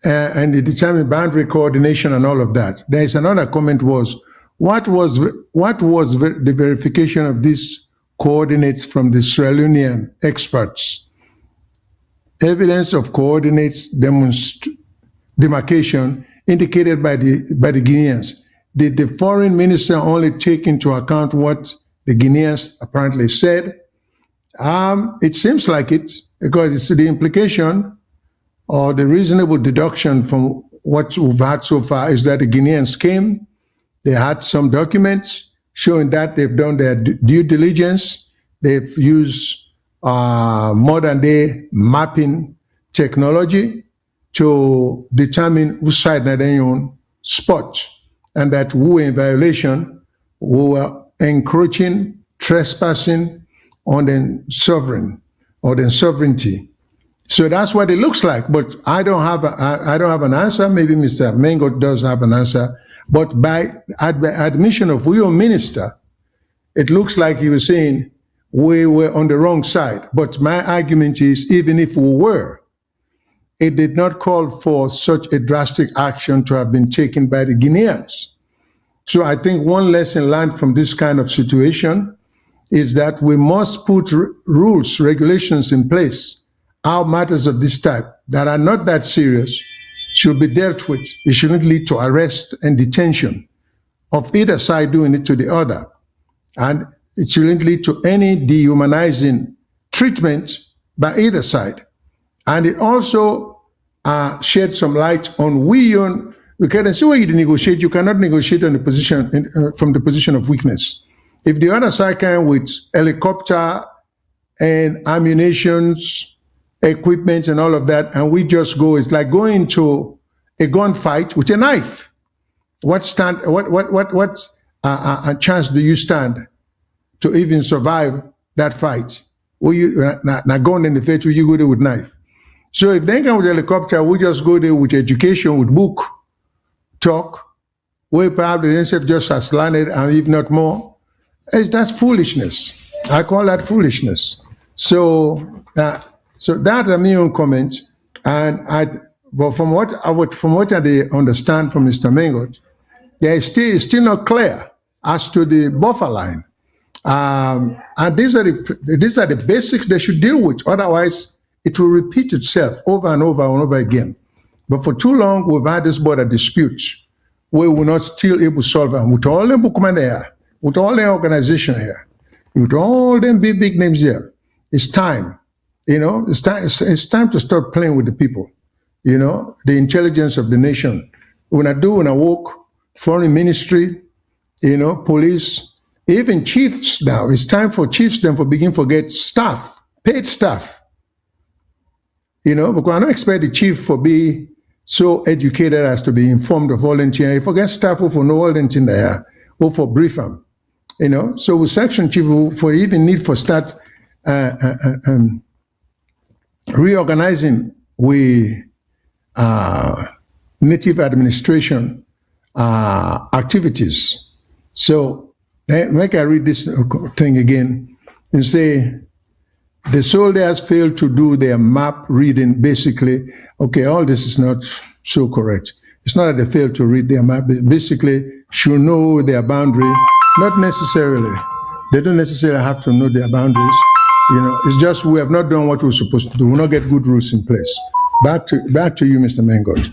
and determining boundary coordination and all of that. There is another comment what was the verification of these coordinates from the Sierra Leonean experts? Evidence of coordinates demarcation indicated by the Guineans. Did the foreign minister only take into account what the Guineans apparently said? It seems like it, because it's the implication or the reasonable deduction from what we've had so far is that the Guineans came, they had some documents showing that they've done their due diligence, they've used modern day mapping technology to determine which side they own spot, and that we were in violation, we were encroaching, trespassing on the sovereign or the sovereignty. So that's what it looks like. But I don't have an answer. Maybe Mr. Mengo does have an answer. But by admission of your minister, it looks like he was saying we were on the wrong side. But my argument is, even if we were, it did not call for such a drastic action to have been taken by the Guineans. So I think one lesson learned from this kind of situation is that we must put rules, regulations in place. How matters of this type that are not that serious should be dealt with. It shouldn't lead to arrest and detention of either side doing it to the other. And it shouldn't lead to any dehumanizing treatment by either side. And it also shed some light on we can see where you negotiate. You cannot negotiate on the position from the position of weakness. If the other side can with helicopter and ammunitions, equipment, and all of that, and we just go. It's like going to a gunfight with a knife. What chance do you stand to even survive that fight? Will you not going in the face? Will you go there with knife? So if they come with helicopter, we just go there with education, with book, talk. We probably themselves just as learned, and if not more. That's foolishness. I call that foolishness. So that a new comment, and but from what I understand from Mr. Mengot, there is still not clear as to the buffer line, and these are the basics they should deal with. Otherwise, it will repeat itself over and over and over again. But for too long, we've had this border dispute where we're not still able to solve them with all the bookmen there, with all the organization here, with all them big names here. It's time, it's time to start playing with the people, the intelligence of the nation. When I work, foreign ministry, police, even chiefs now, it's time for chiefs then begin to get staff, paid staff, because I don't expect the chief to be so educated as to be informed of all the things. If I get staff who know all the things there, or for brief them, so with section chief, for even need for start reorganizing with native administration activities. So make I read this thing again and say, the soldiers failed to do their map reading, basically. Okay, all this is not so correct. It's not that they failed to read their map, but basically should know their boundary. Not necessarily. They don't necessarily have to know their boundaries. It's just we have not done what we're supposed to do. We'll not get good rules in place. Back to you, Mr. Mengot.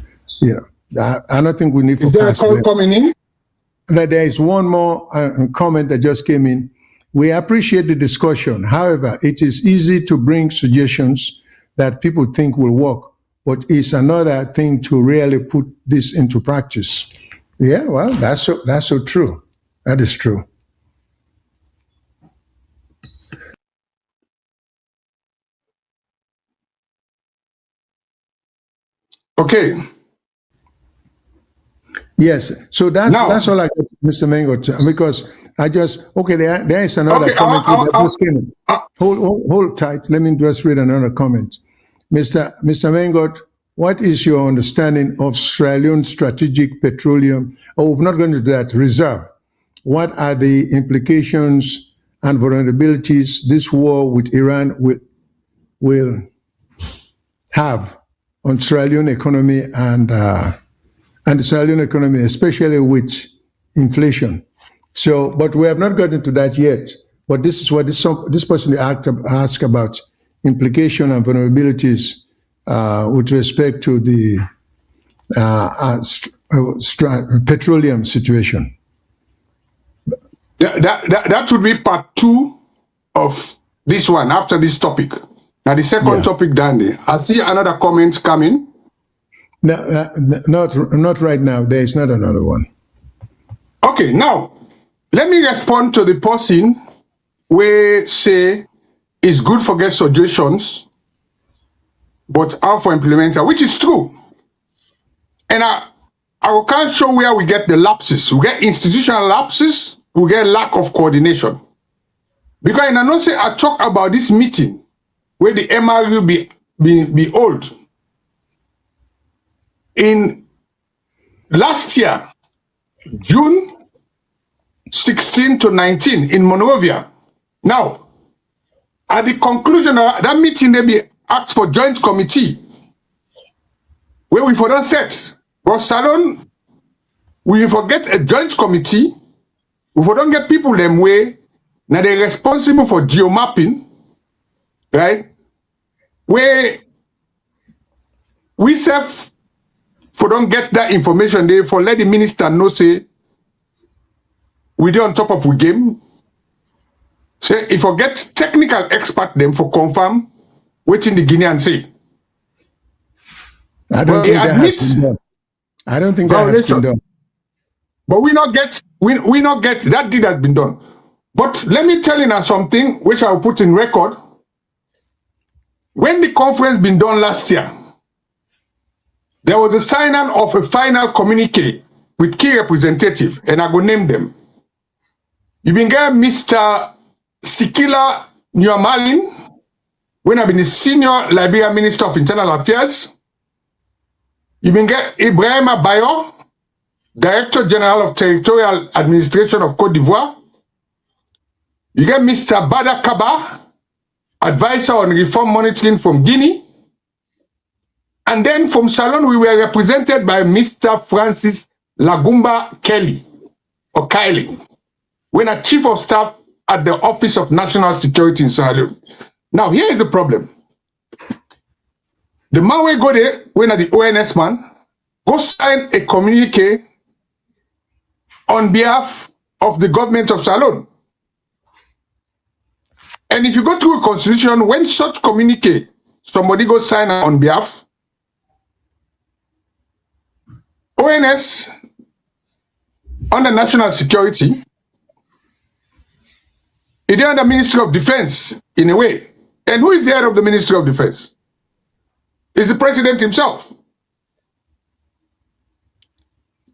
I don't think we need to. Is there a call coming in? There is one more comment that just came in. We appreciate the discussion. However, it is easy to bring suggestions that people think will work, but it's another thing to really put this into practice. Yeah, well, that's so true. That is true. Okay. Yes. So that's all I got, Mr. Mengot, because there is another comment that just came in. Hold tight. Let me just read another comment. Mr. Mengot, what is your understanding of Sierra Leone strategic petroleum? We're not going to do that. Reserve. What are the implications and vulnerabilities this war with Iran will have on Sierra Leone economy and the Sierra Leone economy, especially with inflation? So, but we have not gotten to that yet. But this is what this person asked about implication and vulnerabilities with respect to the petroleum situation. That would be part 2 of this one after this topic. Now the second topic, Dandy. I see another comment coming. No, not right now. There is not another one. Okay, now let me respond to the person where say it's good for get suggestions, but how for implementer, which is true. And I can't show where we get the lapses. We get institutional lapses, we get lack of coordination. Because I know say I talk about this meeting where the MRU be old. In last year, June 16 to 19 in Monrovia. Now, at the conclusion of that meeting, they be asked for joint committee where we for that set. But Salon, we forget a joint committee. We for don't get people them way. Now they're responsible for geomapping, right? Where we self for don't get that information there for let the minister know say we do on top of we game. Say if we get technical expert them for confirm waiting the Guinean say. I don't think that has been done. I don't think that has been done. But we not get that deed has been done. But let me tell you now something which I'll put in record. when the conference been done last year, there was a signing of a final communique with key representatives, and I go name them. You been get Mr. Sikila Nyuamalin, when I've been the Senior Liberian Minister of Internal Affairs. You been get Ibrahim Bayo, Director General of Territorial Administration of Côte d'Ivoire. You get Mr. Bada Kaba, Advisor on Reform Monitoring from Guinea. And then from Salon, we were represented by Mr. Francis Lagumba Kelly, or Kylie, when a Chief of Staff at the Office of National Security in Sierra Leone. Now, here is the problem. The man will go there, when the ONS man, go sign a communique on behalf of the government of Sierra Leone. And if you go through a constitution, when such communique, somebody go sign on behalf, ONS, under national security, it is under Ministry of Defense, in a way. And who is the head of the Ministry of Defense? It's the president himself.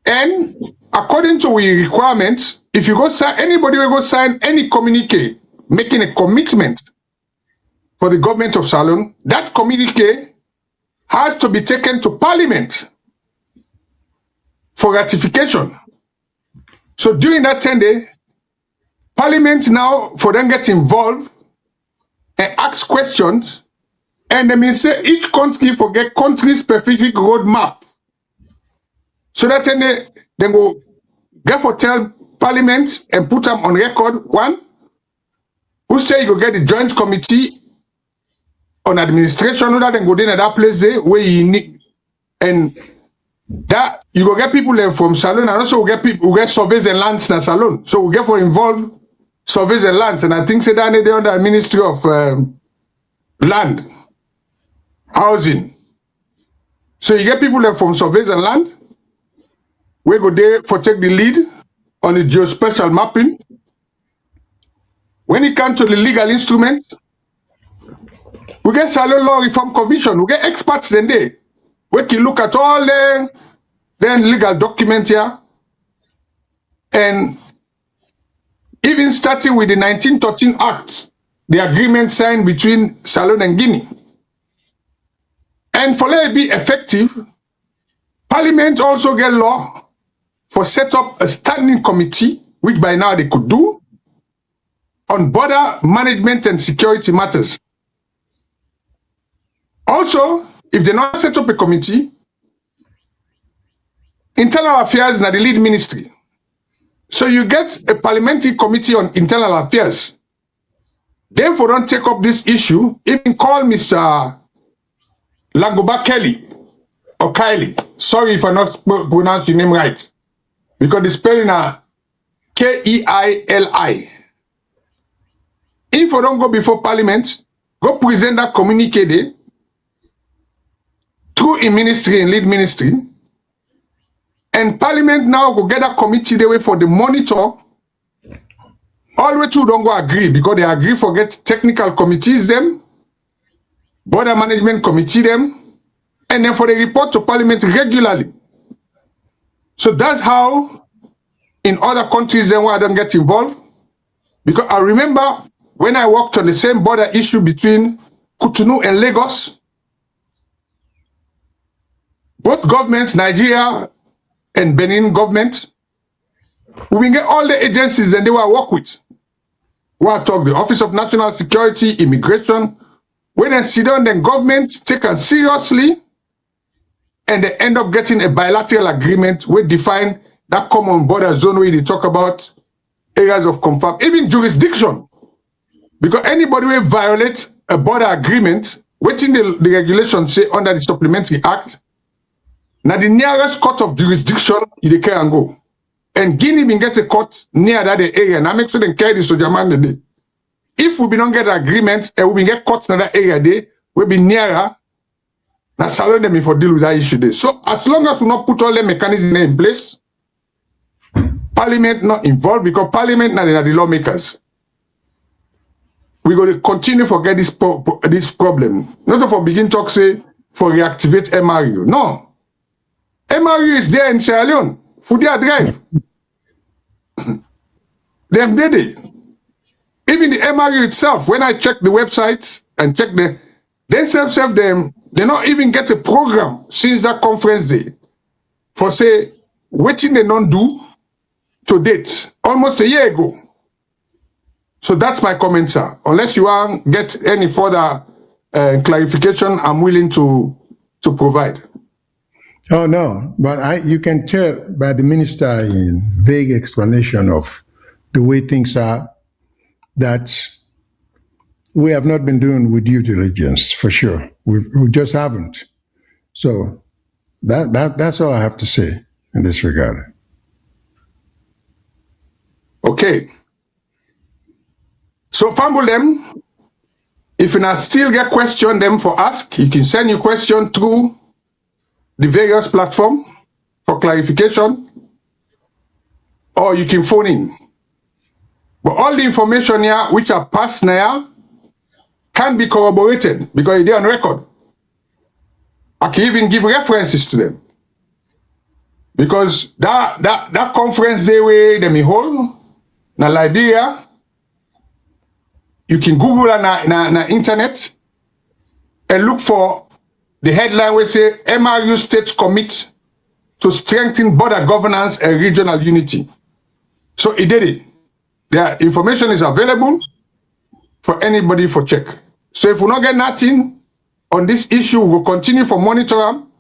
And according to the requirements, if you go sign, anybody will go sign any communique making a commitment for the government of Sierra Leone, that communique has to be taken to Parliament for ratification. So during that 10 days, Parliament now, for them get involved and ask questions, and they may say each country forget country-specific roadmap. So that they go get for tell Parliament and put them on record, one, who say you go get the joint committee on administration, or that then go in at that place there where you need, and that you go get people there from Salon, and also we get people who get surveys and lands in Salon. So we get for involved surveys and lands, and I think say that they under the Ministry of Land, Housing. So you get people there from surveys and land. We go there for take the lead on the geospatial mapping. When it comes to the legal instrument, we get Sierra Law Reform Commission. We get experts then there. We can look at all the legal documents here. And even starting with the 1913 Act, the agreement signed between Sierra Leone and Guinea. And for let it be effective, Parliament also get law for set up a standing committee, which by now they could do, on border management and security matters. Also, if they not set up a committee, Internal Affairs is not the lead ministry. So you get a parliamentary committee on internal affairs. Therefore, don't take up this issue, even call Mr. Langoba Kelly or Kylie. Sorry if I not pronounce your name right. Because the spelling are Keili. If you don't go before Parliament, go present that communique there through a ministry and lead ministry. And Parliament now go get a committee the way for the monitor. All the way to don't go agree, because they agree for get technical committees them, border management committee them, and then for the report to Parliament regularly. So that's how in other countries then why I don't get involved. Because I remember when I worked on the same border issue between Cotonou and Lagos, both governments, Nigeria and Benin government, we will get all the agencies and they will work with. What I talk, the Office of National Security, Immigration, when they sit down, then government take it seriously, and they end up getting a bilateral agreement which define that common border zone where they talk about areas of conflict, even jurisdiction. Because anybody will violate a border agreement, waiting the regulations say under the Supplementary Act, now the nearest court of jurisdiction, you can go. And Guinea will get a court near that area, and I make sure they carry this to Jaman today. If we don't get an agreement, and we get court in that area there, we'll be nearer. Now, Salon them for deal with that issue there. So, as long as we not put all the mechanisms in place, Parliament not involved, because Parliament now they are the lawmakers. we're going to continue to get this problem. Not for begin talk say for reactivate MRU. No. MRU is there in Sierra Leone. For their drive. Them did it. Even the MRU itself, when I check the website and check they they not even get a program since that conference day for say, waiting they not do to date, almost a year ago. So that's my comment, sir. Unless you want get any further clarification, I'm willing to provide. Oh, no, but you can tell by the minister in vague explanation of the way things are that we have not been doing with due diligence, for sure. We just haven't. So that's all I have to say in this regard. Okay. So, fumble them. If you not still get question them for ask, you can send your question through the various platform for clarification, or you can phone in. But all the information here which are passed now can be corroborated because they're on record. I can even give references to them. Because that conference day where them hold na Liberia, you can Google na internet and look for the headline where say MRU states commit to strengthen border governance and regional unity. So it did it. The information is available for anybody for check. So if we not get nothing on this issue, we'll continue for monitor them.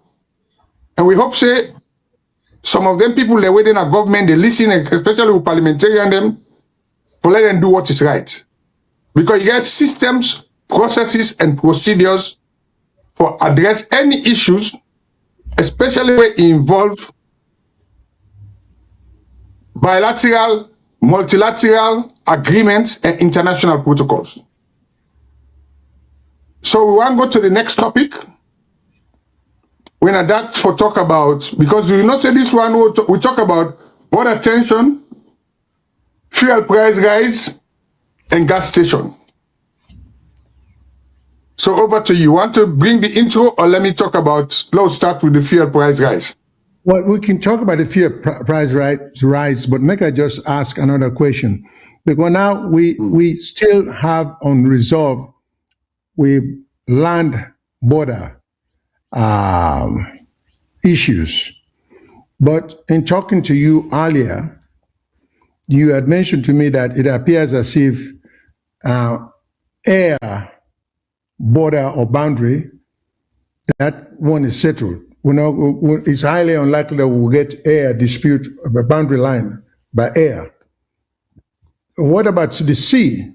And we hope say some of them people they're waiting at government, they listen, especially with parliamentarian them, to let them do what is right. Because you get systems, processes, and procedures for address any issues, especially where it involve bilateral, multilateral agreements and international protocols. So we want to go to the next topic. When that's for talk about, because you know say this one we talk about border tension, fuel price rise, and gas station. So over to you. Want to bring the intro, or let me talk about, let's start with the fuel price rise. Well, we can talk about the fuel price rise, but make I just ask another question. Because now we still have unresolved with land border issues. But in talking to you earlier, you had mentioned to me that it appears as if air border or boundary, that one is settled. It's highly unlikely that we'll get air dispute, a boundary line by air. What about the sea?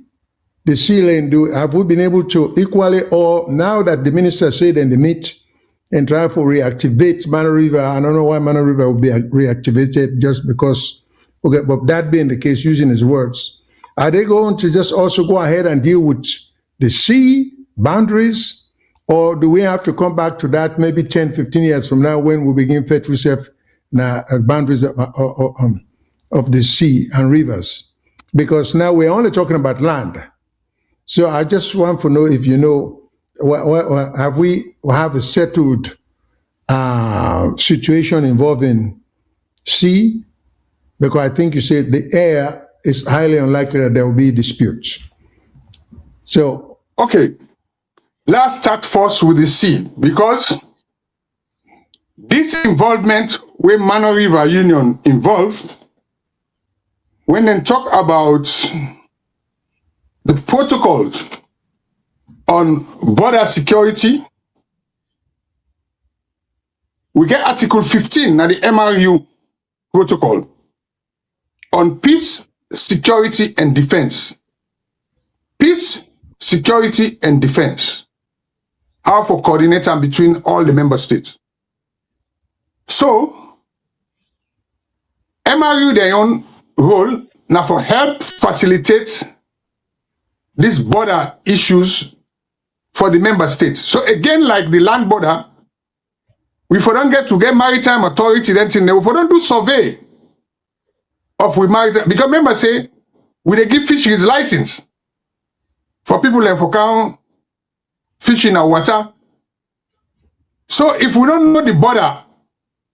The sea lane, have we been able to equally, or now that the minister said in the meet and try to reactivate Mano River, I don't know why Mano River will be reactivated just because, okay, but that being the case, using his words, are they going to just also go ahead and deal with the sea boundaries, or do we have to come back to that maybe 10, 15 years from now when we begin to reserve boundaries of the sea and rivers? Because now we're only talking about land. So I just want to know if you know, have we have a settled situation involving sea? Because I think you said the air is highly unlikely that there will be disputes. So okay, let's start first with the sea, because this involvement with Mano River Union involved, when they talk about the protocols on border security, we get Article 15 of the MRU protocol on peace, security, and defense. Peace, security, and defense. How for coordinator between all the member states. So, MRU their own role now for help facilitate these border issues for the member states. So again, like the land border, if we don't get maritime authority, then if we don't do survey of we maritime, because members say we they give fisheries license. for people like for can fish in our water. So if we don't know the border,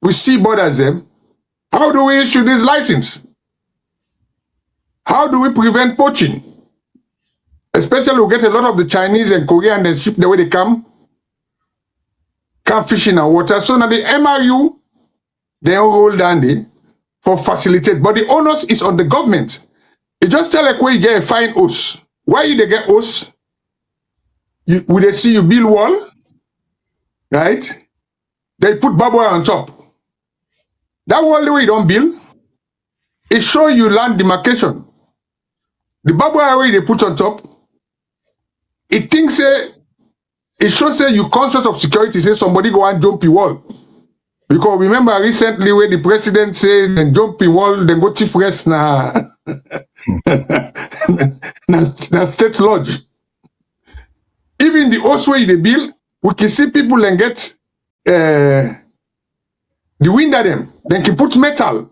we see borders them, how do we issue this license? How do we prevent poaching? Especially we get a lot of the Chinese and Korean that ship the way they come fish in our water. So now the MRU, they roll down there for facilitate. But the onus is on the government. You just tell like where you get a fine us. Why you they get us? Will they see you build wall? Right? They put barbed wire on top. That wall the way you don't build, it show you land demarcation. The barbed wire way they put on top, it thinks it shows that you conscious of security, say somebody go and jump the wall. Because remember recently when the president said then jump the wall, then go chief rest na na state lodge. Even the house way they build, we can see people and get the window them, then can put metal,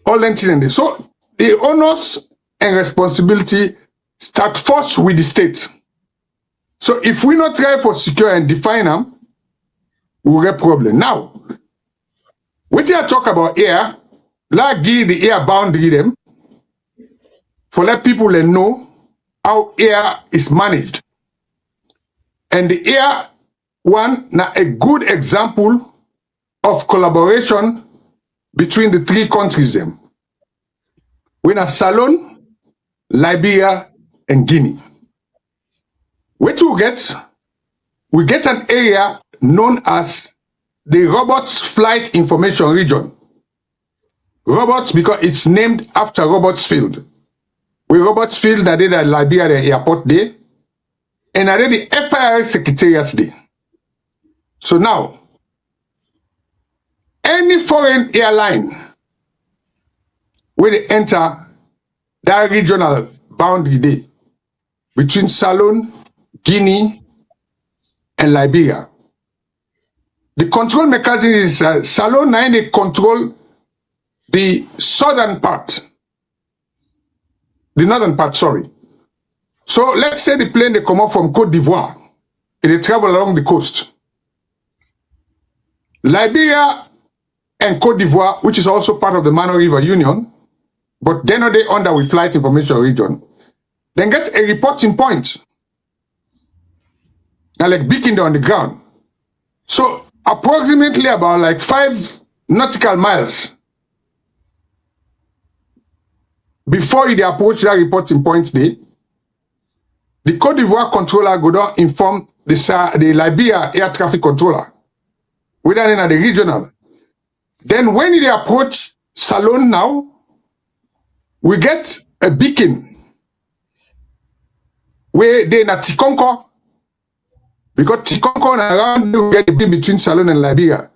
all that in there. So the onus and responsibility start first with the state. So if we not try for secure and define them, we will get problem. Now, what you talk about here, like give the air boundary them, for let people know how air is managed. And the air one, now a good example of collaboration between the three countries them. We na Salone, Liberia, and Guinea. What we get an area known as the Roberts Flight Information Region. Roberts because it's named after Roberts Field. We Roberts Field that did at Liberia the airport there, and I did the FIR Secretariat there. So now, any foreign airline where they enter that regional boundary there between Salone, Guinea, and Liberia. The control mechanism is Salone, and they control the southern part. The northern part, sorry. So let's say the plane they come up from Côte d'Ivoire, and they travel along the coast. Liberia and Côte d'Ivoire, which is also part of the Mano River Union, but they're not under with Flight Information Region, then get a reporting point. Now like beacon on the ground. So approximately about like 5 nautical miles before you approach that reporting point there, the Côte d'Ivoire controller go down inform the Liberia air traffic controller. Whether in the regional. Then when they approach Salone now, we get a beacon where they na Tikonko, because Tikonko around you get the beacon between Salone and Liberia.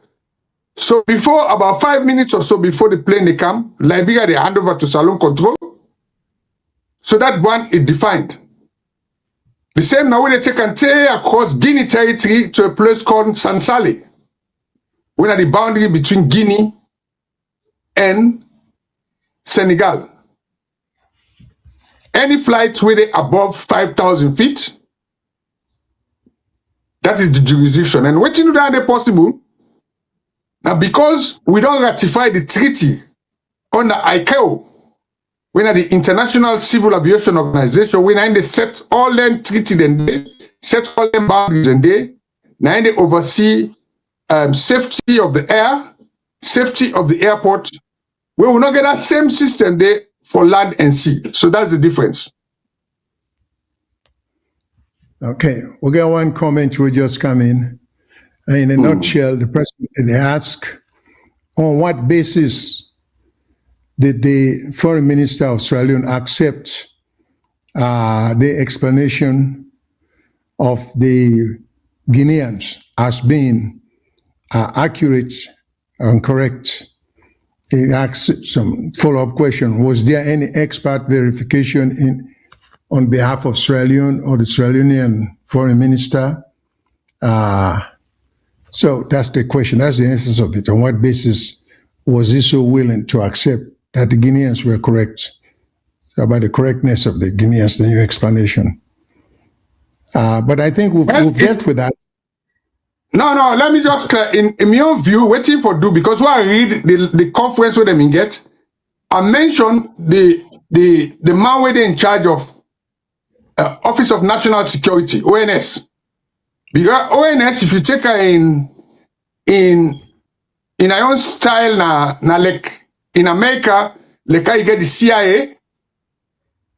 So before about 5 minutes or so before the plane they come, Liberia they hand over to Salone control. So that one is defined. The same now they take and take across Guinea territory to a place called Sansale. We're at the boundary between Guinea and Senegal. Any flight where they above 5,000 feet, that is the jurisdiction. And what you do that possible, now because we don't ratify the treaty under ICAO, when at the International Civil Aviation Organization, when they set all them treaties and they set all them boundaries and now they oversee safety of the air, safety of the airport. We will not get that same system there for land and sea. So that's the difference. Okay, we got one comment will just come in. In a nutshell, the president asked, on what basis did the foreign minister of Sierra Leone accept the explanation of the Guineans as being accurate and correct? He asked some follow-up question. Was there any expert verification on behalf of Sierra Leone or the Sierra Leonean foreign minister? So that's the question. That's the essence of it. On what basis was he so willing to accept that the Guineans were correct? About the correctness of the Guineans, the new explanation. But I think we've dealt with that. No, let me just, in my own view, waiting for do, because when I read the conference where they get, I mentioned the man where they in charge of Office of National Security, ONS. Because ONS, if you take her in our own style, na like in America, like how you get the CIA,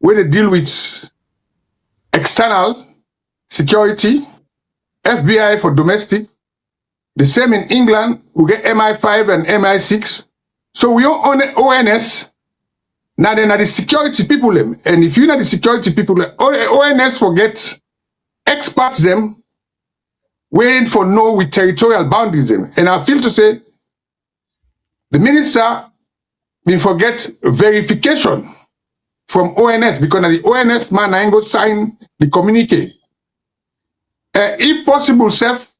where they deal with external security, FBI for domestic. The same in England, we get MI5 and MI6. So we own ONS. Now they're not the security people. And if you're not the security people, ONS forgets experts them, waiting for know with territorial boundaries them. And I feel to say, the minister will forget verification from ONS, because the ONS man ain't go sign the communique. If possible, self,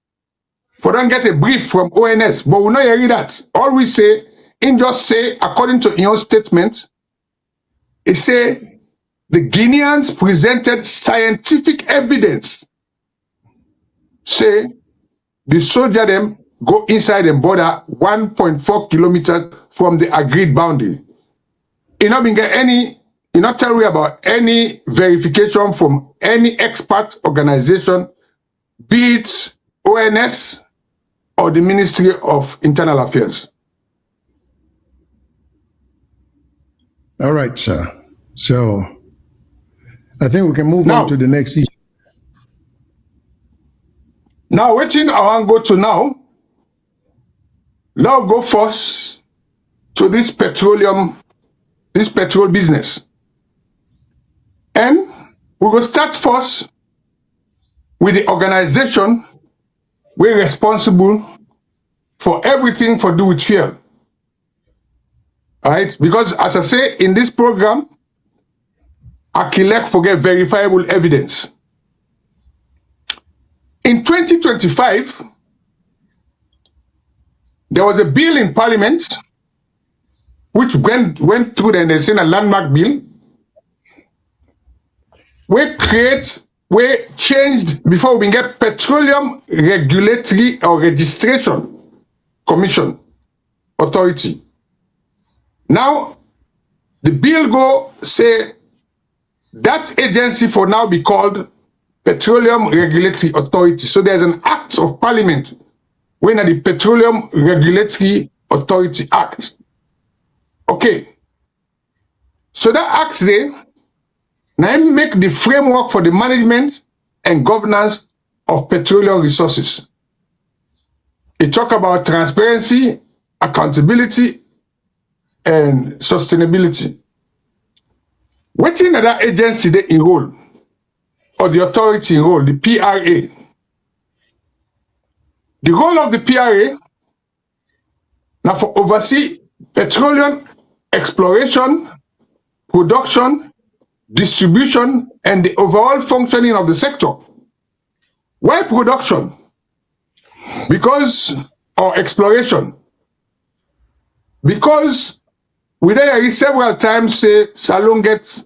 for don't get a brief from ONS, but we not hear that. All we say, in just say, according to your statement, it say the Guineans presented scientific evidence. Say the soldier them go inside the border 1.4 kilometers from the agreed boundary. You not been get any, you not tell me about any verification from any expert organization, be it ONS or the Ministry of Internal Affairs. All right, sir. So I think we can move on to the next issue. Now, waiting, I want to go to now. Now go first to this petroleum, this petrol business. And we will start first with the organization we're responsible for everything for do with fuel. All right? Because as I say in this program, I collect forget verifiable evidence. In 2025, there was a bill in Parliament which went through the Senate, a landmark bill, we changed before we get Petroleum Regulatory or Registration Commission Authority. Now, the bill go say that agency for now be called Petroleum Regulatory Authority. So there's an act of Parliament when the Petroleum Regulatory Authority Act. Okay. So that act there, now make the framework for the management and governance of petroleum resources. It talk about transparency, accountability, and sustainability. What in that agency they enroll, or the authority enroll, the PRA. The role of the PRA now for oversee petroleum exploration, production, distribution, and the overall functioning of the sector. Why production? Because, or exploration? Because we there several times say Salon gets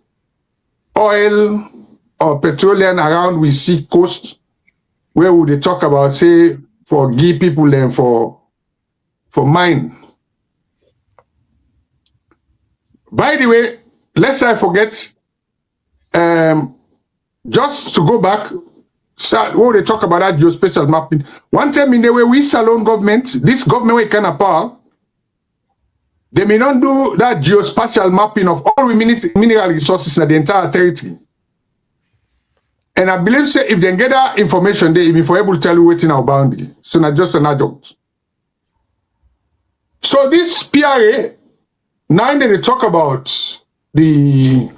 oil or petroleum around we see coast where would they talk about say for give people and for mine. By the way, lest I forget, just to go back, when they talk about that geospatial mapping, one time in the way we Salon government, this government we can power, they may not do that geospatial mapping of all mineral resources in the entire territory. And I believe say if they get that information, they will be able to tell you what's in our boundary. So not just an adjunct. So this PRA, now they talk about the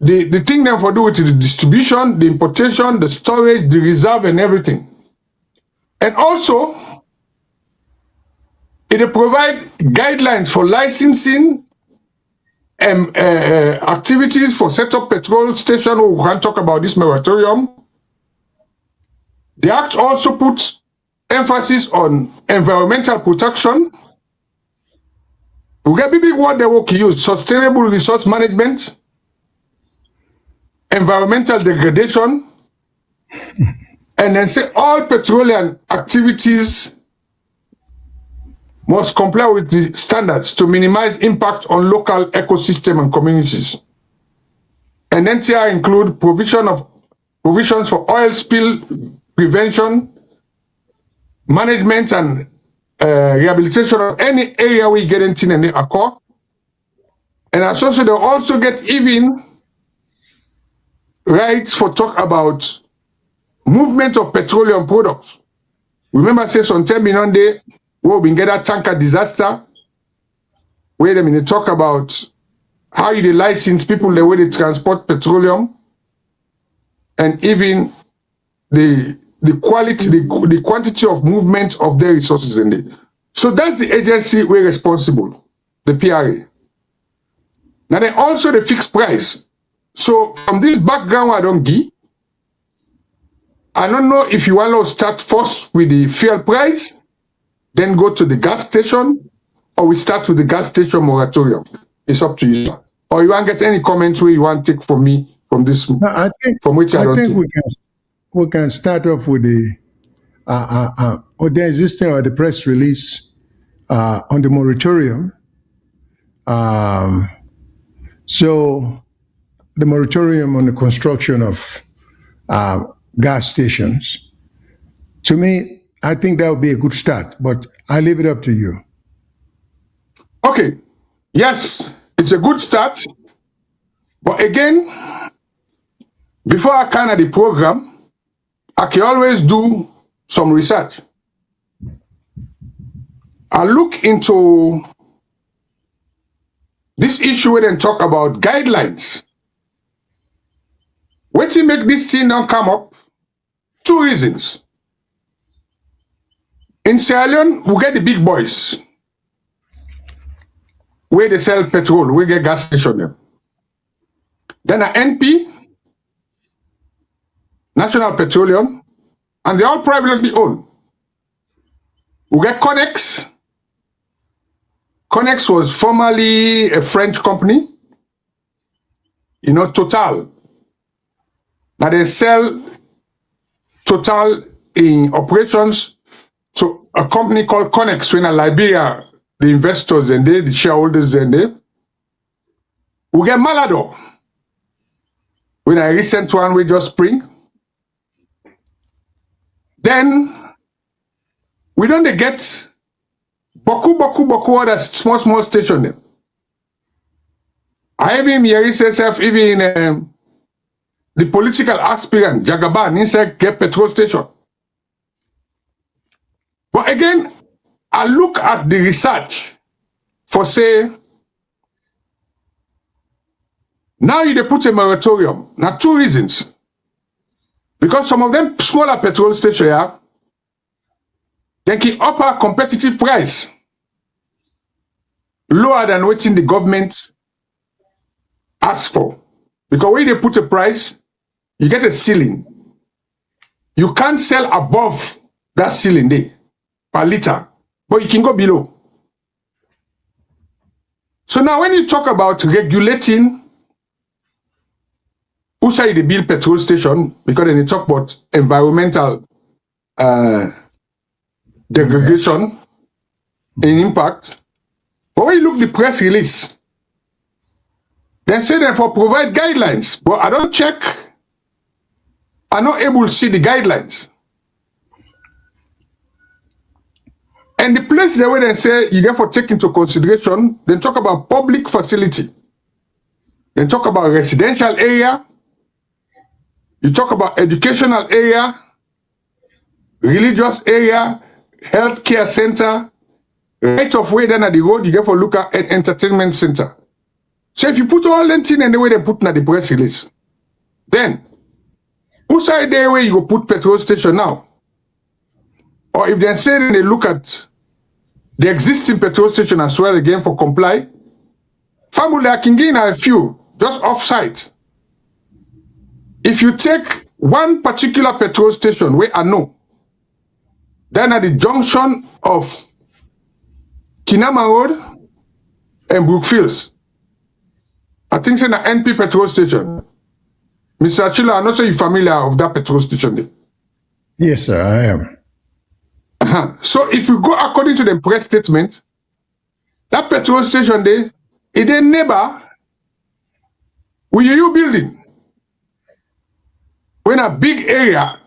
thing them for do with the distribution, the importation, the storage, the reserve, and everything. And also, it provide guidelines for licensing and activities for set up petrol station. We can talk about this moratorium. The Act also puts emphasis on environmental protection. We get big word they will use, sustainable resource management, environmental degradation, and then say all petroleum activities must comply with the standards to minimize impact on local ecosystem and communities. And NTR include provisions for oil spill prevention, management, and rehabilitation of any area we get into and they occur. And associated, they also get even rights for talk about movement of petroleum products. Remember, say some 10 million day, we get a tanker disaster, where they talk about how you license people the way they transport petroleum, and even the quality, the quantity of movement of their resources in it. So that's the agency we're responsible, the PRA. Now then also the fixed price. So from this background I don't give, I don't know if you want to start first with the fuel price, then go to the gas station, or we start with the gas station moratorium. It's up to you, sir. Or you want to get any comments where you want to take from me from this, No, I think we can start off with the or the existing or the press release on the moratorium. So the moratorium on the construction of gas stations. To me, I think that would be a good start, but I leave it up to you. Okay. Yes, it's a good start. But again, before I can the program, I can always do some research. I look into this issue and talk about guidelines. When to make this thing not come up, two reasons. In Sierra Leone, we get the big boys where they sell petrol, we get gas station them. Then a NP, National Petroleum, and they all privately owned. We get Connex. Connex was formerly a French company. You know, Total. Now they sell Total in operations to a company called Connex in Liberia, the investors and they, the shareholders and they. We get Malador. When a recent one we just spring. Then we don't get Boku other small station them. I even hear itself even the political aspirant Jagaban inside get petrol station. But again, I look at the research for say, now you put a moratorium. Now two reasons. Because some of them smaller petrol stations here, they can offer competitive price lower than what the government asks for. Because when they put a price, you get a ceiling. You can't sell above that ceiling there per liter, but you can go below. So now when you talk about regulating who say they build petrol station, because then you talk about environmental degradation and impact. But when you look the press release, they say that for provide guidelines, but I don't check, I'm not able to see the guidelines. And the place there where they say you get for take into consideration, then talk about public facility. Then talk about residential area. You talk about educational area, religious area, healthcare center, right of way then at the road, you get for look at an entertainment center. So if you put all that in and the way they put in the press release, then who side there where you go put petrol station now? Or if they say then they look at the existing petrol station as well again for comply, family I can gain a few, just off-site. If you take one particular petrol station where I know, then at the junction of Kinama Road and Brookfields, I think it's an NP petrol station. Mr. Achille, I'm not sure you're familiar of that petrol station there. Yes, sir, I am. So if you go according to the press statement, that petrol station there, it a neighbor with you building. We're in a big area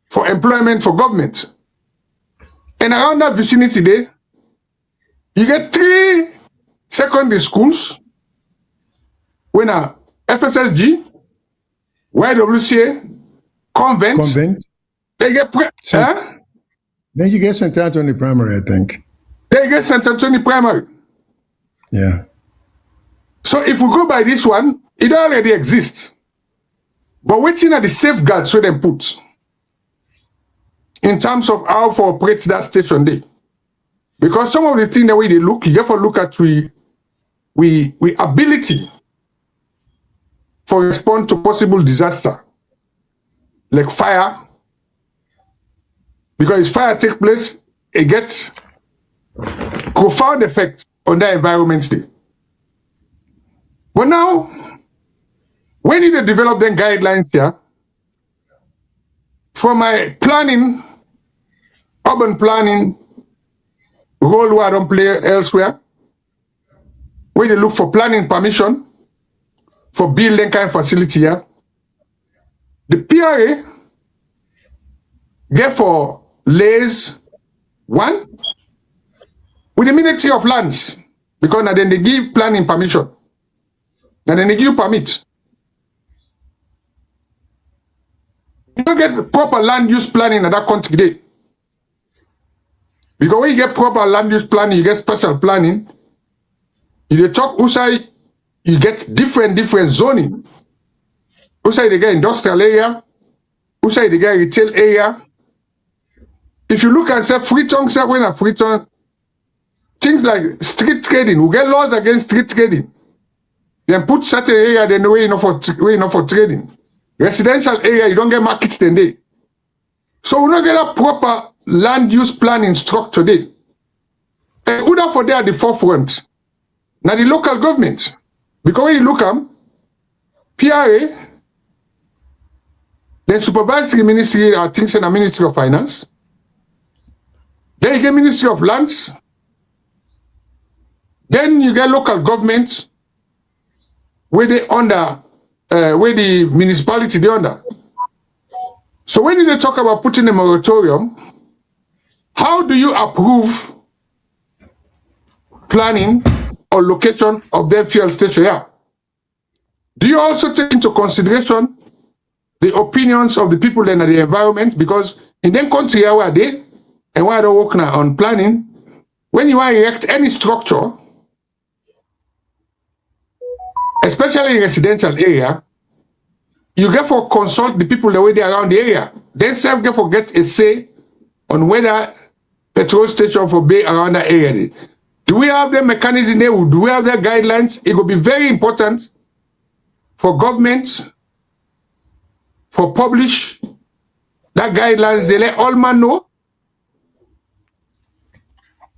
for employment for government. And around that vicinity there, you get 3 secondary schools, when a FSSG, YWCA, convent. They get Then you get St. Anthony Primary, I think. They get St. Anthony Primary. Yeah. So if we go by this one, it already exists. But waiting at the safeguards where they put in terms of how to operate that station there. Because some of the things the way they look, you have to look at we ability for respond to possible disaster, like fire. Because if fire takes place, it gets profound effect on the environment there. But now, when you develop them guidelines here, for my planning, urban planning, role where I don't play elsewhere, when you look for planning permission for building kind of facility here, the PRA get for lays 1 with the Ministry of Lands, because now then they give planning permission. Now then they give permit. You don't get proper land use planning in that country today. Because when you get proper land use planning, you get special planning. You talk outside, you get different zoning. Outside they get industrial area, outside they get retail area. If you look and say Freetown, say when a Freetown, things like street trading, we get laws against street trading. Then put certain area then the way enough for trading. Residential area, you don't get markets then day. So we don't get a proper land use planning structure there. And who for there at the forefront? Now the local government. Because when you look at PRA, then supervisory ministry, I think in the Ministry of Finance. Then you get Ministry of Lands. Then you get local government where they under where the municipality they under. So when they talk about putting a moratorium, how do you approve planning or location of their fuel station here? Do you also take into consideration the opinions of the people in the environment? Because in them country where are they and where they work now on planning, when you want to erect any structure, especially in residential area, you get for consult the people the way they around the area. They self get for get a say on whether petrol station for be around that area. Do we have the mechanism there? Do we have the guidelines? It will be very important for government for publish that guidelines. They let all man know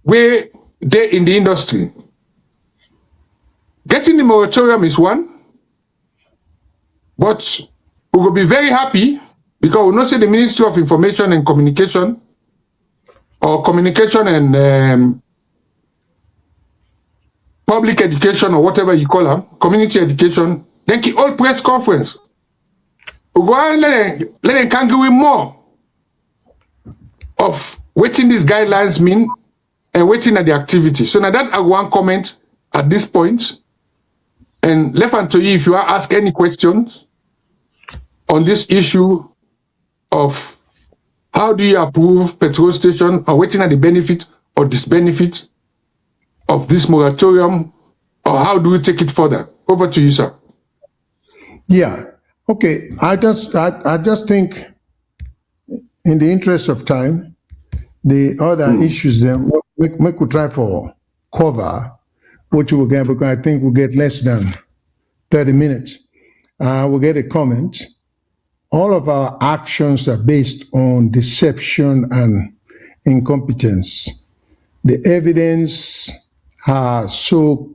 where they in the industry. Getting the moratorium is one, but we will be very happy because we know say the Ministry of Information and Communication or Communication and Public Education or whatever you call them, community education, then keep all press conference. We go and let them can give more of what these guidelines mean and waiting at the activity. So now that I want comment at this point. And left on to you if you want to ask any questions on this issue of how do you approve petrol station or waiting at the benefit or disbenefit of this moratorium, or how do we take it further? Over to you, sir. Yeah. Okay. I just think in the interest of time, the other issues then we could try for cover, which we'll get, because I think we'll get less than 30 minutes. We'll get a comment. All of our actions are based on deception and incompetence. The evidence are so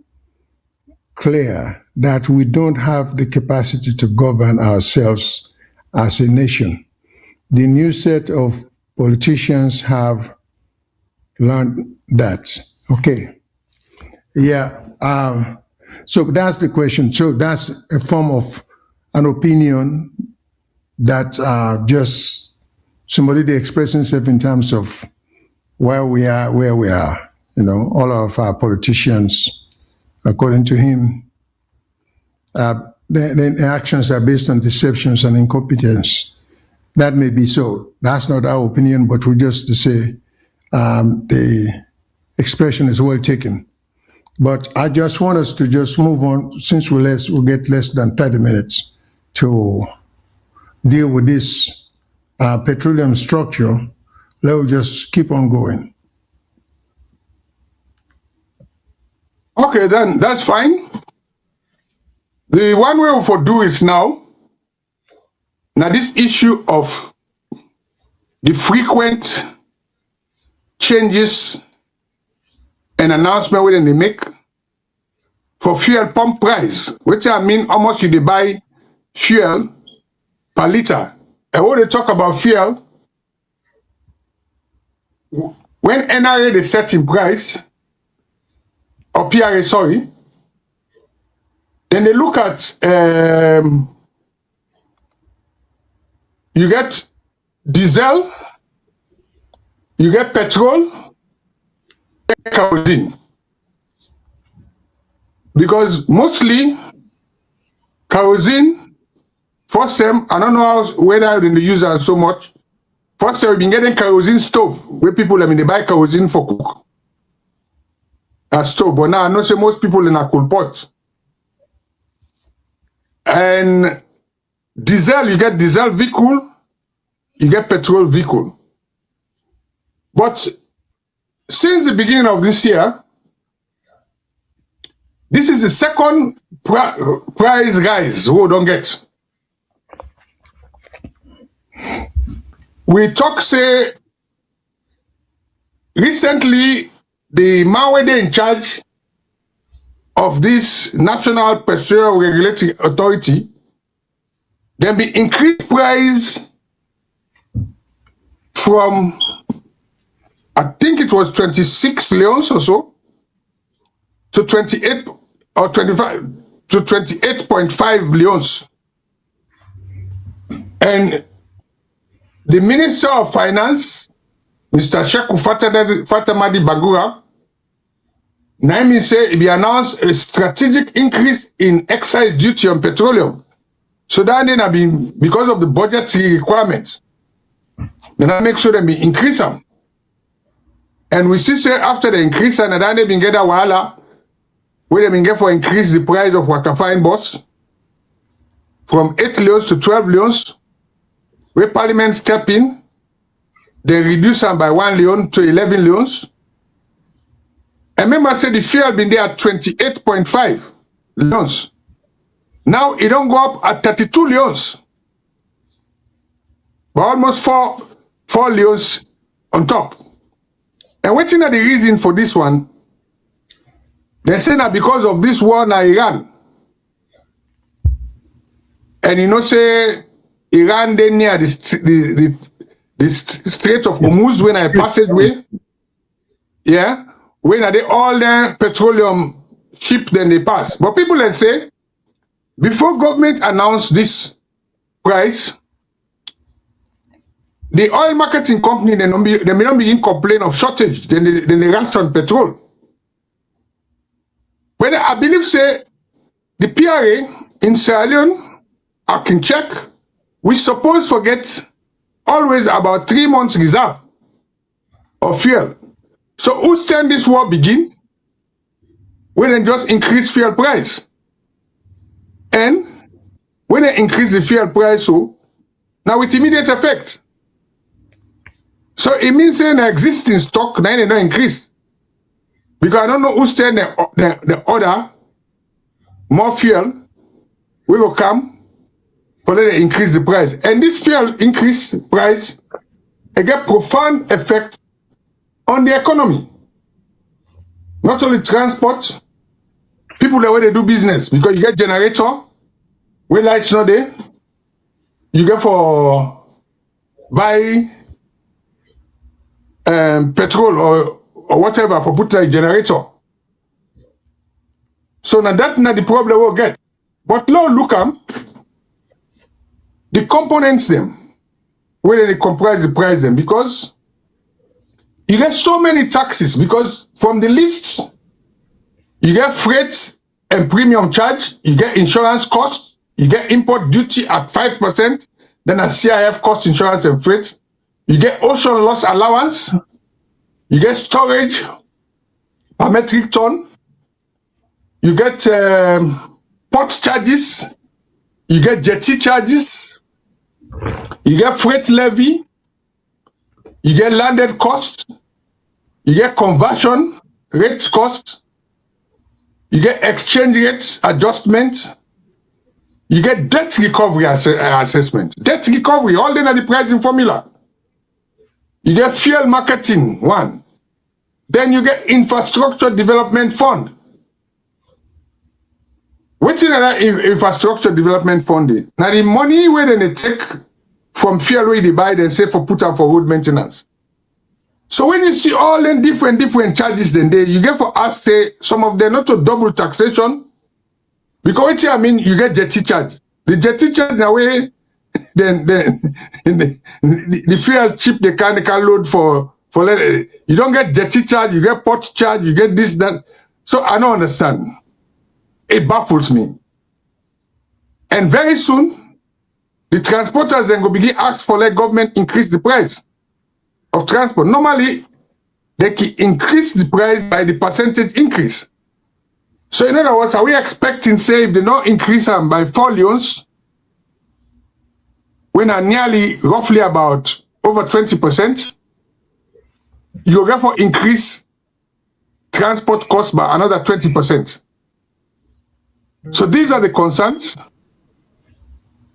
clear that we don't have the capacity to govern ourselves as a nation. The new set of politicians have learned that. Okay. Yeah. So that's the question. So that's a form of an opinion that just somebody expressing himself in terms of where we are. All of our politicians, according to him, the actions are based on deceptions and incompetence. That may be so. That's not our opinion, but we just to say the expression is well taken. But I just want us to just move on, since we'll get less than 30 minutes to deal with this petroleum structure. Let's just keep on going. Okay, then that's fine. The one way for do it now this issue of the frequent changes and announcement when they make for fuel pump price, which I mean almost you buy fuel per liter. And when they talk about fuel, when NRA they set in price, or PRA, sorry, then they look at, you get diesel, you get petrol, you get kerosene. Because mostly kerosene, first time, I don't know whether they use it so much. First time we've been getting kerosene stove, where people, they buy kerosene for cook. A stove, but now I know say most people in a coal pot. And diesel, you get diesel vehicle, you get petrol vehicle. But since the beginning of this year, this is the second price rise we don't get. We talk say recently the man where they in charge of this National Petroleum Regulatory Authority, then be increased price from, I think it was 26 leons or so, to 28 or 25 to 28.5 leons. And the Minister of Finance, Mr. Sheku Fatamadi Bagura, Naimi say he announced a strategic increase in excise duty on petroleum. So that then have been because of the budgetary requirements. Then I make sure that we increase them. And we still say after the increase, and then they been get a wahala, where they been get for increase the price of Wakafine bus from 8 leons to 12 leons, where Parliament step in, they reduce them by 1 leon to 11 leons. And remember, said the fuel been there at 28.5 leons. Now it don't go up at 32 leons, but almost four leons on top. And what's the reason for this one? They say that because of this war in Iran. And you know, say Iran they near the Strait of Hormuz when I passageway. Yeah. When are they all the petroleum ship then they pass. But people then say, before government announced this price, the oil marketing company they may not begin complain of shortage, then they ration petrol. But I believe say the PRA in Sierra Leone, I can check, we suppose forget always about 3 months reserve of fuel. So who stand this war begin? When they just increase fuel price. And when they increase the fuel price, so now with immediate effect. So it means in the existing stock, now they don't increase. Because I don't know who stand the order, more fuel, we will come, but then they increase the price. And this fuel increase price, it get profound effect on the economy. Not only transport, people the way they do business, because you get generator, where lights not there, you get for buy petrol or whatever for put like generator. So now that's not the problem we'll get. But now look at the components them, where they comprise the price them, because you get so many taxes, because from the lists, you get freight and premium charge, you get insurance cost, you get import duty at 5%, then a CIF cost, insurance and freight, you get ocean loss allowance, you get storage per metric ton, you get port charges, you get jetty charges, you get freight levy, you get landed cost, you get conversion rates cost, you get exchange rates adjustment, you get debt recovery assessment. Debt recovery, all in the pricing formula. You get fuel marketing, one. Then you get infrastructure development fund. What's in that infrastructure development fund? Now the money where they take from fuel where they buy, they say for put up for road maintenance. So when you see all the different charges, then you get for us say some of them not to double taxation, because what I mean you get jetty charge. The jetty charge in a way, then the fuel cheap they can load for you don't get jetty charge, you get port charge, you get this that. So I don't understand. It baffles me. And very soon, the transporters then go begin ask for let government increase the price of transport. Normally, they can increase the price by the percentage increase. So in other words, are we expecting, say, if they not increase them by 4 leons, when are nearly roughly about over 20%, you therefore increase transport costs by another 20%. So these are the concerns.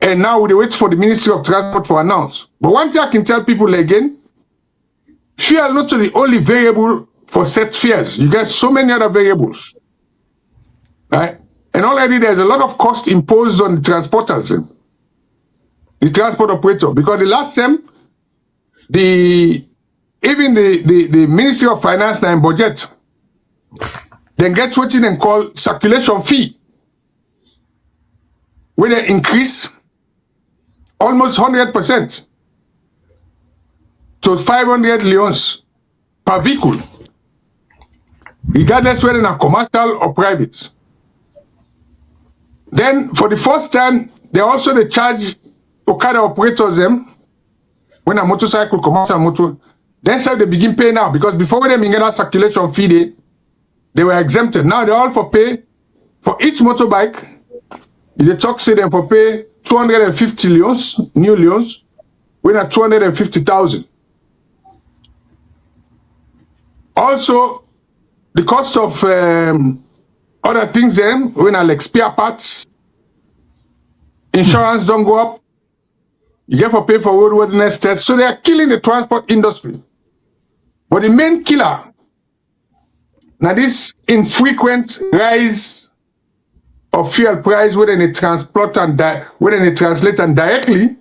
And now we wait for the Ministry of Transport to announce. But one thing I can tell people again, fuel not the only variable for set fares. You get so many other variables. Right? And already there's a lot of cost imposed on the transporters, the transport operator. Because the last time, even the Ministry of Finance and Budget, then get what they call circulation fee, where they increase almost 100% to 500 leons per vehicle, regardless whether they're commercial or private. Then for the first time, they also charge Okada operators them when a motorcycle, commercial motor, then say they begin pay now, because before when they get that circulation fee, they were exempted. Now they all for pay for each motorbike. They talk say them for pay 250 leons, new leons, when at 250,000. Also, the cost of other things then, when I like spare parts, insurance don't go up, you get for pay for roadworthiness tests. So they are killing the transport industry. But the main killer, now this infrequent rise of fuel price, whether they transport and whether they translate and directly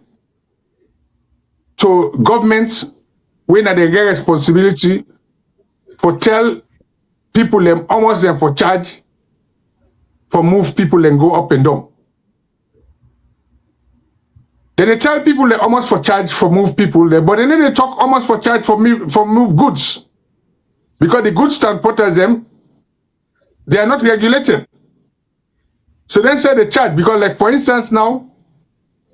to governments, when they get responsibility for tell people them almost them for charge for move people and go up and down. Then they tell people they almost for charge for move people there, but then they talk almost for charge for move goods, because the goods transporters them, they are not regulated. So then say they charge, because like for instance now,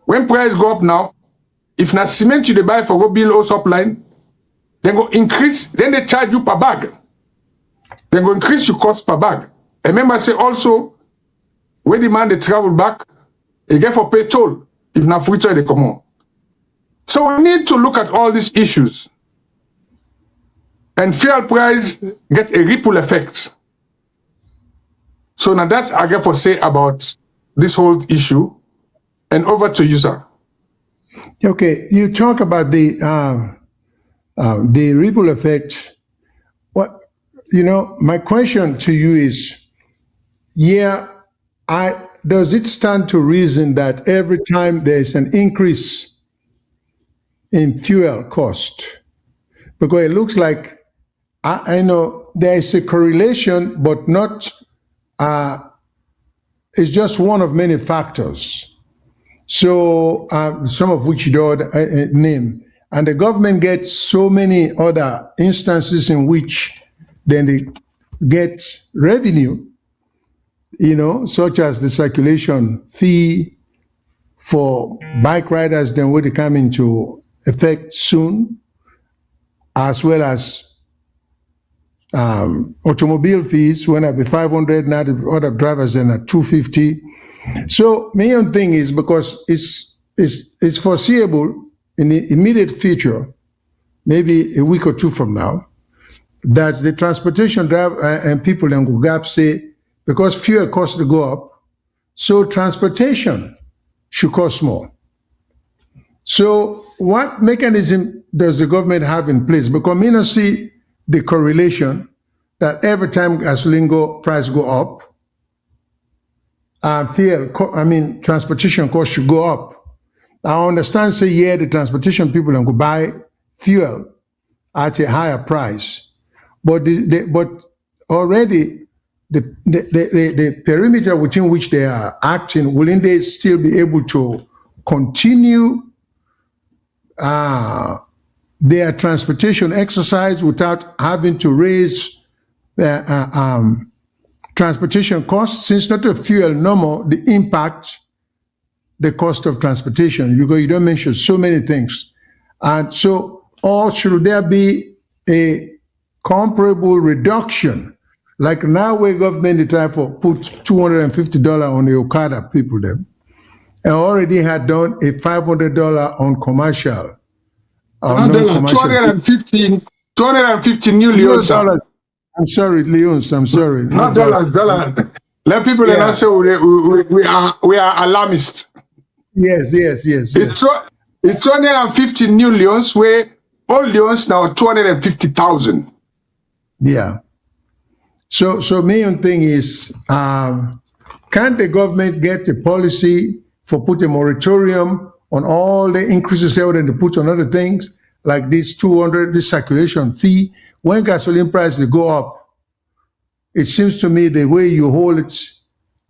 when price go up now, if na cement you they buy for go build or supply, then go increase, then they charge you per bag. Then go increase your cost per bag. And remember say also, when the man they travel back, they get for pay toll, if na free they come on. So we need to look at all these issues. And fuel price get a ripple effect. So now that I get for say about this whole issue. And over to you, sir. Okay, you talk about the ripple effect. What my question to you is, Yeah, does it stand to reason that every time there's an increase in fuel cost, because it looks like I know there is a correlation, but not. It's just one of many factors. So some of which you don't name, and the government gets so many other instances in which then they get revenue, such as the circulation fee for bike riders, then will come into effect soon, as well as automobile fees when I be 500, now the other drivers then at 250. So main thing is because it's foreseeable in the immediate future, maybe a week or two from now, that the transportation driver and people in Gugap say because fuel costs to go up, so transportation should cost more. So what mechanism does the government have in place? Because we don't see the correlation that every time gasoline price go up, transportation costs should go up. I understand, say, yeah, the transportation people can go buy fuel at a higher price, but already the perimeter within which they are acting, will they still be able to continue their transportation exercise without having to raise transportation costs? Since not a fuel no more, the impact, the cost of transportation, you don't mention so many things. And so, or should there be a comparable reduction? Like now where government they try for put $250 on the Okada people them, and already had done a $500 on commercial. $250 new Leones. I'm sorry, Leones. I'm sorry. Not dollars. Let people not say we are alarmist. Yes. It's 250 new Leones, where all Leones now 250,000. Yeah. So main thing is, can't the government get a policy for put a moratorium on all the increases held and they put on other things like this this circulation fee? When gasoline prices go up, it seems to me the way you hold it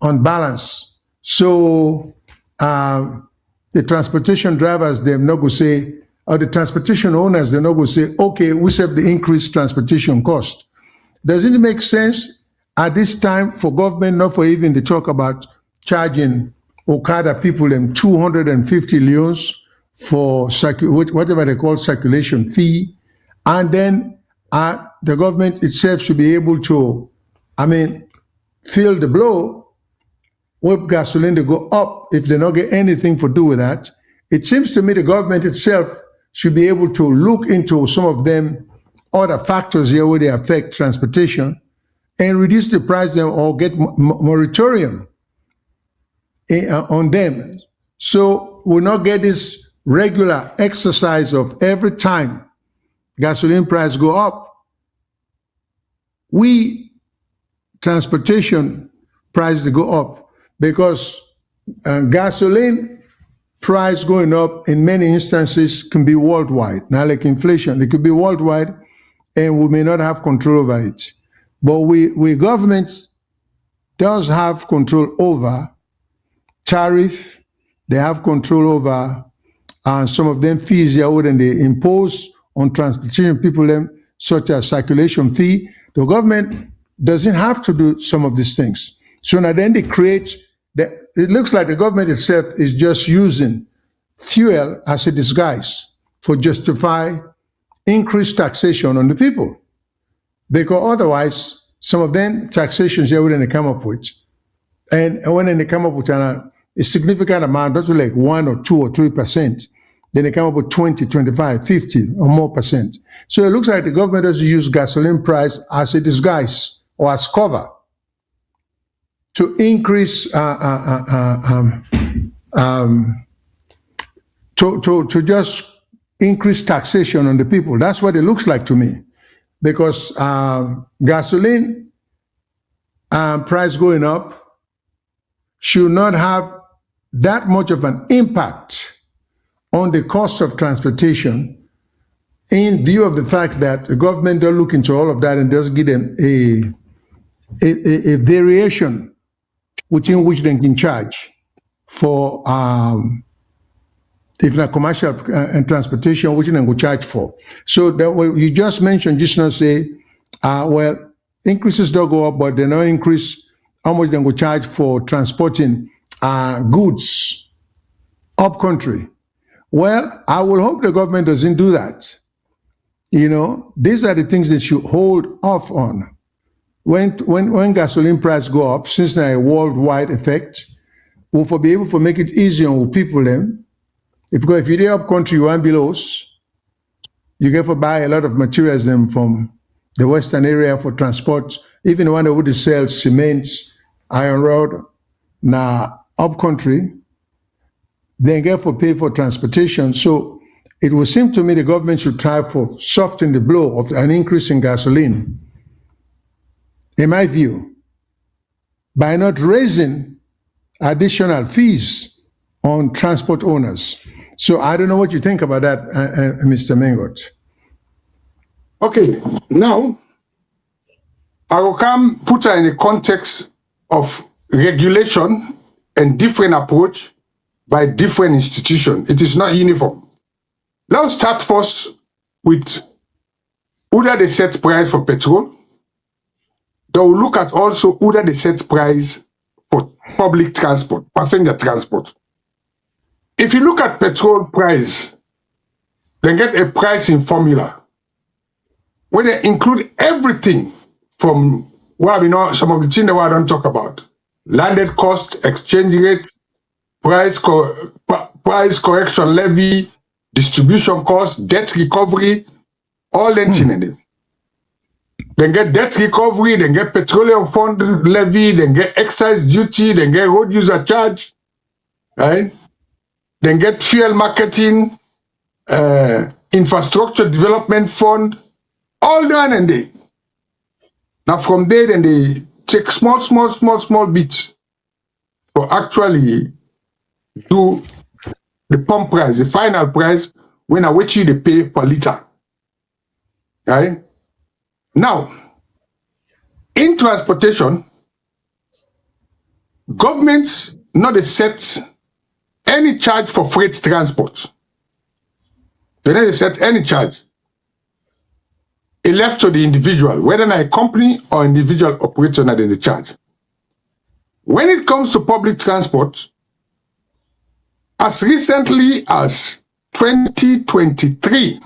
on balance. So the transportation drivers, they're not going to say, or the transportation owners, they're not going to say, okay, we save the increased transportation cost. Doesn't it make sense at this time for government not for even to talk about charging Okada people them 250 leones for whatever they call circulation fee, and then the government itself should be able to, feel the blow with gasoline to go up if they don't get anything for do with that. It seems to me the government itself should be able to look into some of them other factors here where they affect transportation and reduce the price them or get moratorium on them. So we'll not get this regular exercise of every time gasoline price go up, transportation price to go up, because gasoline price going up in many instances can be worldwide. Now, like inflation, it could be worldwide and we may not have control over it. But we governments does have control over tariff, they have control over some of them fees and they impose on transportation people, them, such as circulation fee. The government doesn't have to do some of these things. So now then they create, it looks like the government itself is just using fuel as a disguise for justify increased taxation on the people. Because otherwise, some of them taxations they wouldn't come up with. And when they come up with a significant amount, that's like 1 or 2 or 3%. Then they come up with 20, 25, 50 or more percent. So it looks like the government does use gasoline price as a disguise or as cover to increase, to just increase taxation on the people. That's what it looks like to me. Because gasoline price going up should not have that much of an impact on the cost of transportation, in view of the fact that the government don't look into all of that and just give them a variation within which they can charge for if not commercial and transportation, which they will charge for. So that what you just mentioned, just now say, well, increases don't go up, but they don't increase how much they will charge for transporting goods up country. Well, I will hope the government doesn't do that. You know, these are the things that should hold off on. When gasoline price go up, since now a worldwide effect, we'll be able to make it easier on people then. Because if you're up country, you want below, you get to buy a lot of materials then from the western area for transport. Even the one that would sell cement, iron rod, now up country, they get for pay for transportation. So it would seem to me the government should try for soften the blow of an increase in gasoline, in my view, by not raising additional fees on transport owners. So I don't know what you think about that, Mr. Mengot. Okay, now I will come put her in the context of regulation and different approach by different institutions. It is not uniform. Let's start first with whether they set price for petrol. They will look at also whether they set price for public transport, passenger transport. If you look at petrol price, they get a pricing formula where they include everything from, well, we know some of the things that I don't talk about. Landed cost, exchange rate, price correction levy, distribution cost, debt recovery, all that in it. Then get debt recovery, then get petroleum fund levy, then get excise duty, then get road user charge, right? Then get fuel marketing, infrastructure development fund, all done and they. Now from there, then they take small bits to actually do the pump price, the final price, when I wait you to pay per liter. Right? Now, in transportation, governments not set any charge for freight transport. They don't set any charge. It left to the individual, whether a company or individual operator not in the charge. When it comes to public transport, as recently as 2023,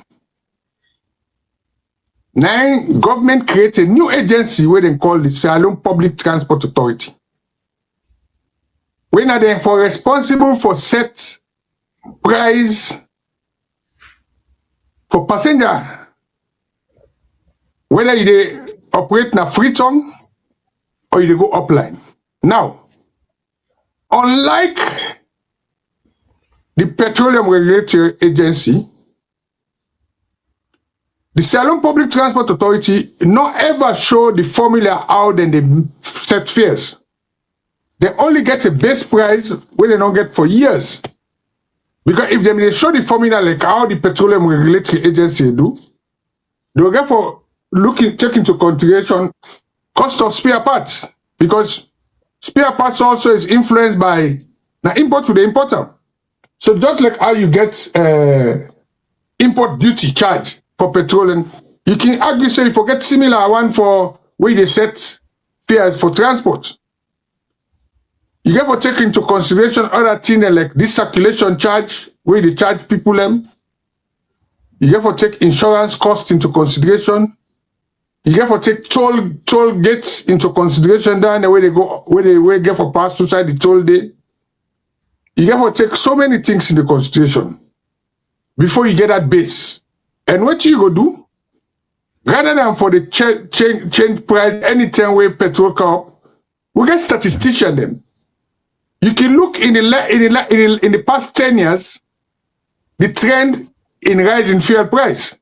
government created a new agency where they call the Sierra Leone Public Transport Authority. When are they for responsible for set price for passenger, whether they operate in a free tongue or they go upline. Now, unlike the Petroleum Regulatory Agency, the Sierra Leone Public Transport Authority not ever show the formula how then they set fares. They only get a base price where they don't get for years. Because if they show the formula like how the Petroleum Regulatory Agency do, they'll get for take into consideration cost of spare parts. Because spare parts also is influenced by now import to the importer. So just like how you get import duty charge for petroleum, you can argue say you forget similar one for where they set fares for transport. You get to take into consideration other things like this circulation charge, where they charge people them. You get to take insurance costs into consideration. You get to take toll gates into consideration down the way they go, where they get for pass through the toll day. You get to take so many things into consideration before you get that base. And what you go do, rather than for the change price anytime where petrol come up, we get statistician them. You can look in the past 10 years, the trend in rising fuel price.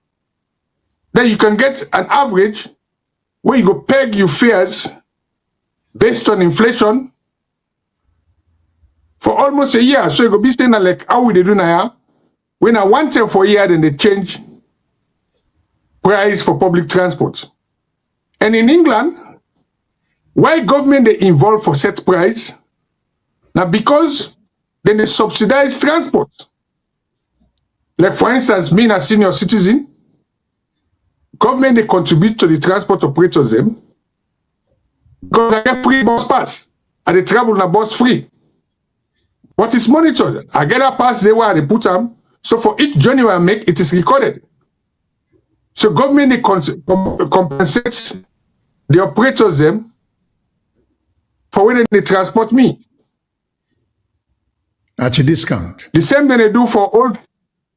Then you can get an average where you go peg your fares based on inflation for almost a year. So you go be saying like how we do now. When I want them for a year, then they change price for public transport. And in England, why government they involve for set price? Now because then they subsidize transport. Like for instance, me as a senior citizen, government they contribute to the transport operators them because I get free bus pass and they travel on a bus free. But it's monitored. I get a pass there where they put them. So for each journey I make, it is recorded. So government they compensates the operators them for when they transport me. At a discount. The same thing they do for all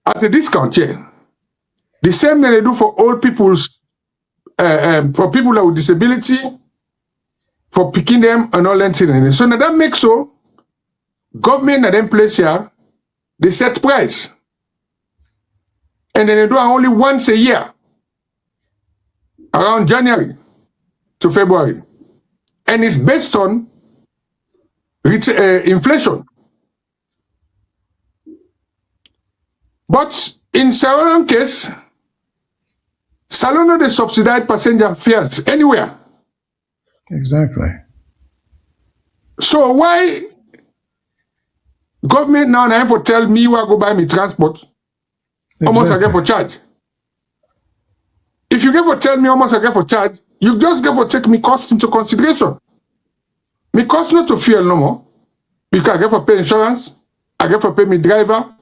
at a discount, yeah. The same thing they do for all people's for people with disability, for picking them and all that thing. So now that makes so government at them place here, they set price. And then they do it only once a year. Around January to February. And it's based on inflation. But in Sierra Leone case, Salona they subsidize passenger fares anywhere. Exactly. So why government now have to tell me where I go buy me transport? Almost I get for charge. If you get for tell me almost I get for charge, you just get for take me cost into consideration. Me cost not to fuel no more. Because I get for pay insurance, I get for pay me driver,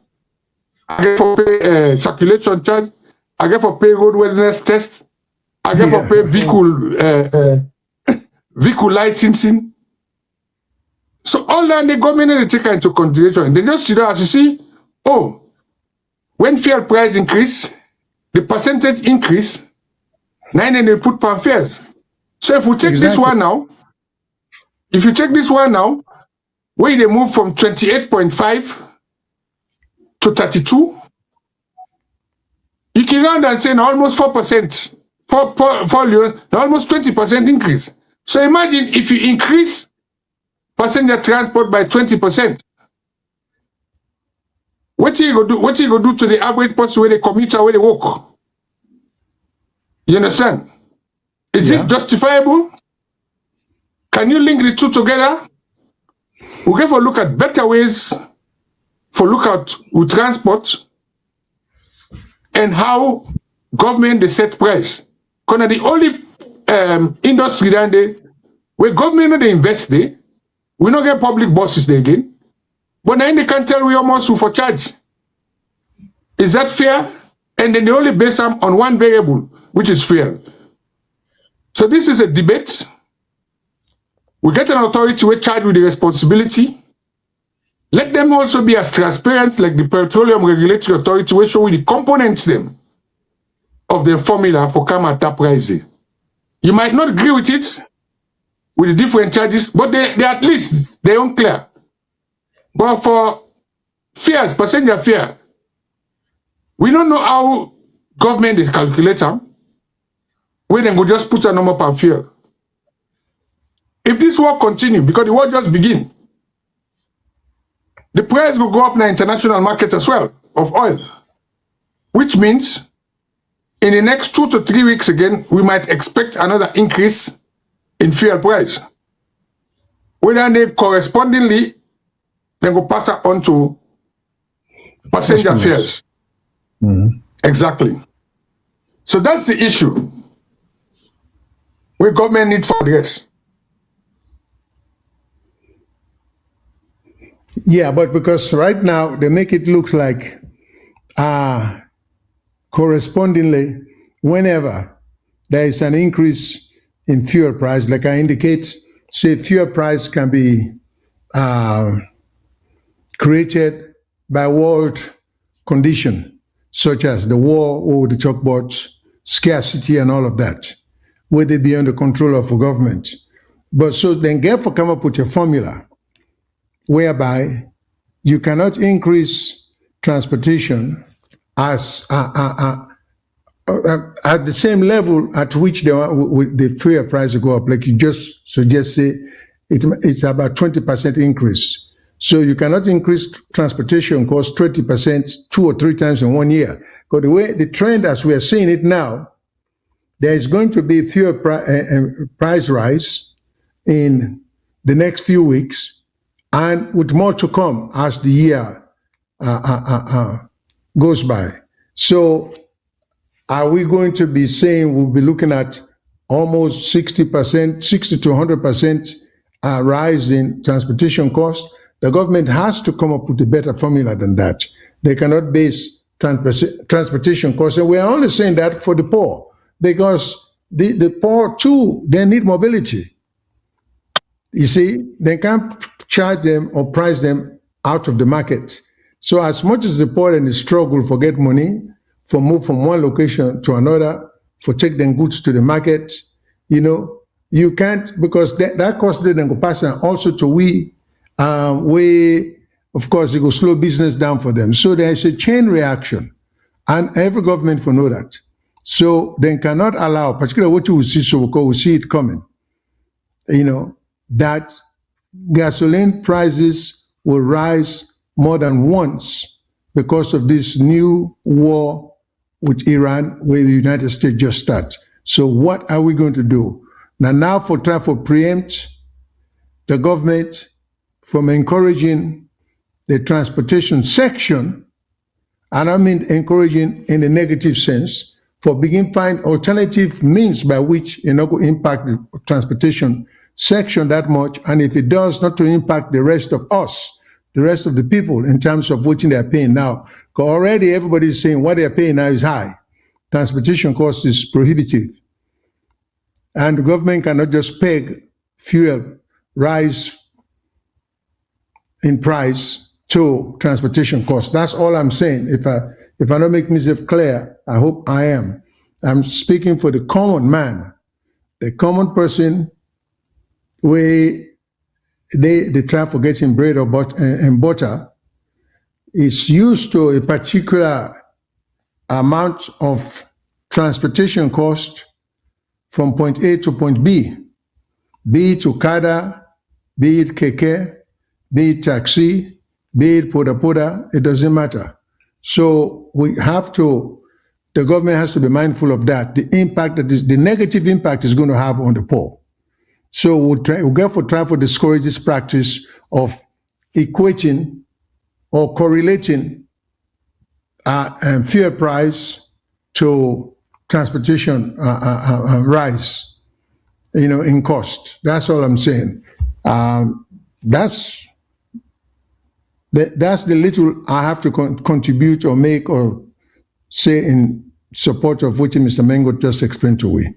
I get for pay circulation charge, I get for pay roadworthiness test, I get for pay vehicle licensing. So all that the government they take into consideration. They just see that as you see, oh, when fuel price increase, the percentage increase, then they put per fares. So if we take this one now, if you take this one now, where they move from 28.5 to 32, you can round and say almost 4%, almost 20% increase. So imagine if you increase passenger transport by 20%, what you go do to the average person where they commute or where they walk? You understand? Is this justifiable? Can you link the two together? We have to look at better ways for look at with transport and how government they set price. Because the only industry down there where government they invest there, we don't get public buses there again. But then they can tell we almost for charge. Is that fair? And then they only base them on one variable, which is fuel. So this is a debate. We get an authority we charge with the responsibility. Let them also be as transparent like the Petroleum Regulatory Authority, we show the components them of the formula for come at that price. You might not agree with it, with the different charges, but they at least they don't clear. But for fares, passenger fare, we don't know how government is calculating. We then go just put a number per fuel. If this war continue, because the war just begin, the price will go up in the international market as well of oil, which means in the next 2 to 3 weeks again, we might expect another increase in fuel price. Whether they correspondingly then go pass it on to passenger fares. Mm-hmm. Exactly. So that's the issue where government need for address. Yeah, but because right now they make it look like correspondingly, whenever there is an increase in fuel price, like I indicate, say fuel price can be created by world condition, such as the war, or the talk about scarcity and all of that, where they be under control of a government. But so then therefore come up with a formula whereby you cannot increase transportation as at the same level at which the fuel price will go up. Like you just suggest, say, it's about 20% increase. So you cannot increase transportation costs 20% 2 or 3 times in 1 year. But the trend as we are seeing it now, there is going to be fuel price rise in the next few weeks, and with more to come as the year goes by. So are we going to be saying we'll be looking at almost 60%, 60 to 100% rise in transportation costs? The government has to come up with a better formula than that. They cannot base transportation costs. And we are only saying that for the poor, because the poor too, they need mobility. You see, they can't charge them or price them out of the market. So as much as the poor and the struggle for get money, for move from one location to another, for take them goods to the market, you can't, because that cost them go pass, and also to we, of course, it will slow business down for them. So there is a chain reaction, and every government will know that. So they cannot allow, particularly what you will see, so we see it coming, that gasoline prices will rise more than once because of this new war with Iran, where the United States just started. So what are we going to do? Now for try to preempt the government from encouraging the transportation section, and I mean encouraging in a negative sense, for begin find alternative means by which go impact the transportation section that much, and if it does, not to impact the rest of us, the rest of the people in terms of what they're paying now. Because already everybody is saying what they're paying now is high. Transportation cost is prohibitive. And the government cannot just peg fuel rise in price to transportation costs. That's all I'm saying. If I don't make myself clear, I hope I am. I'm speaking for the common man, the common person, where they try for getting bread or butter is used to a particular amount of transportation cost from point A to point B, be it Okada, be it Keke, be it taxi, be it poda, it doesn't matter. So the government has to be mindful of that, the impact the negative impact is going to have on the poor. So we'll therefore try to discourage this practice of equating or correlating fuel price to transportation rise, in cost. That's all I'm saying. That's the little I have to contribute or make or say in support of what Mr. Mengo just explained to we.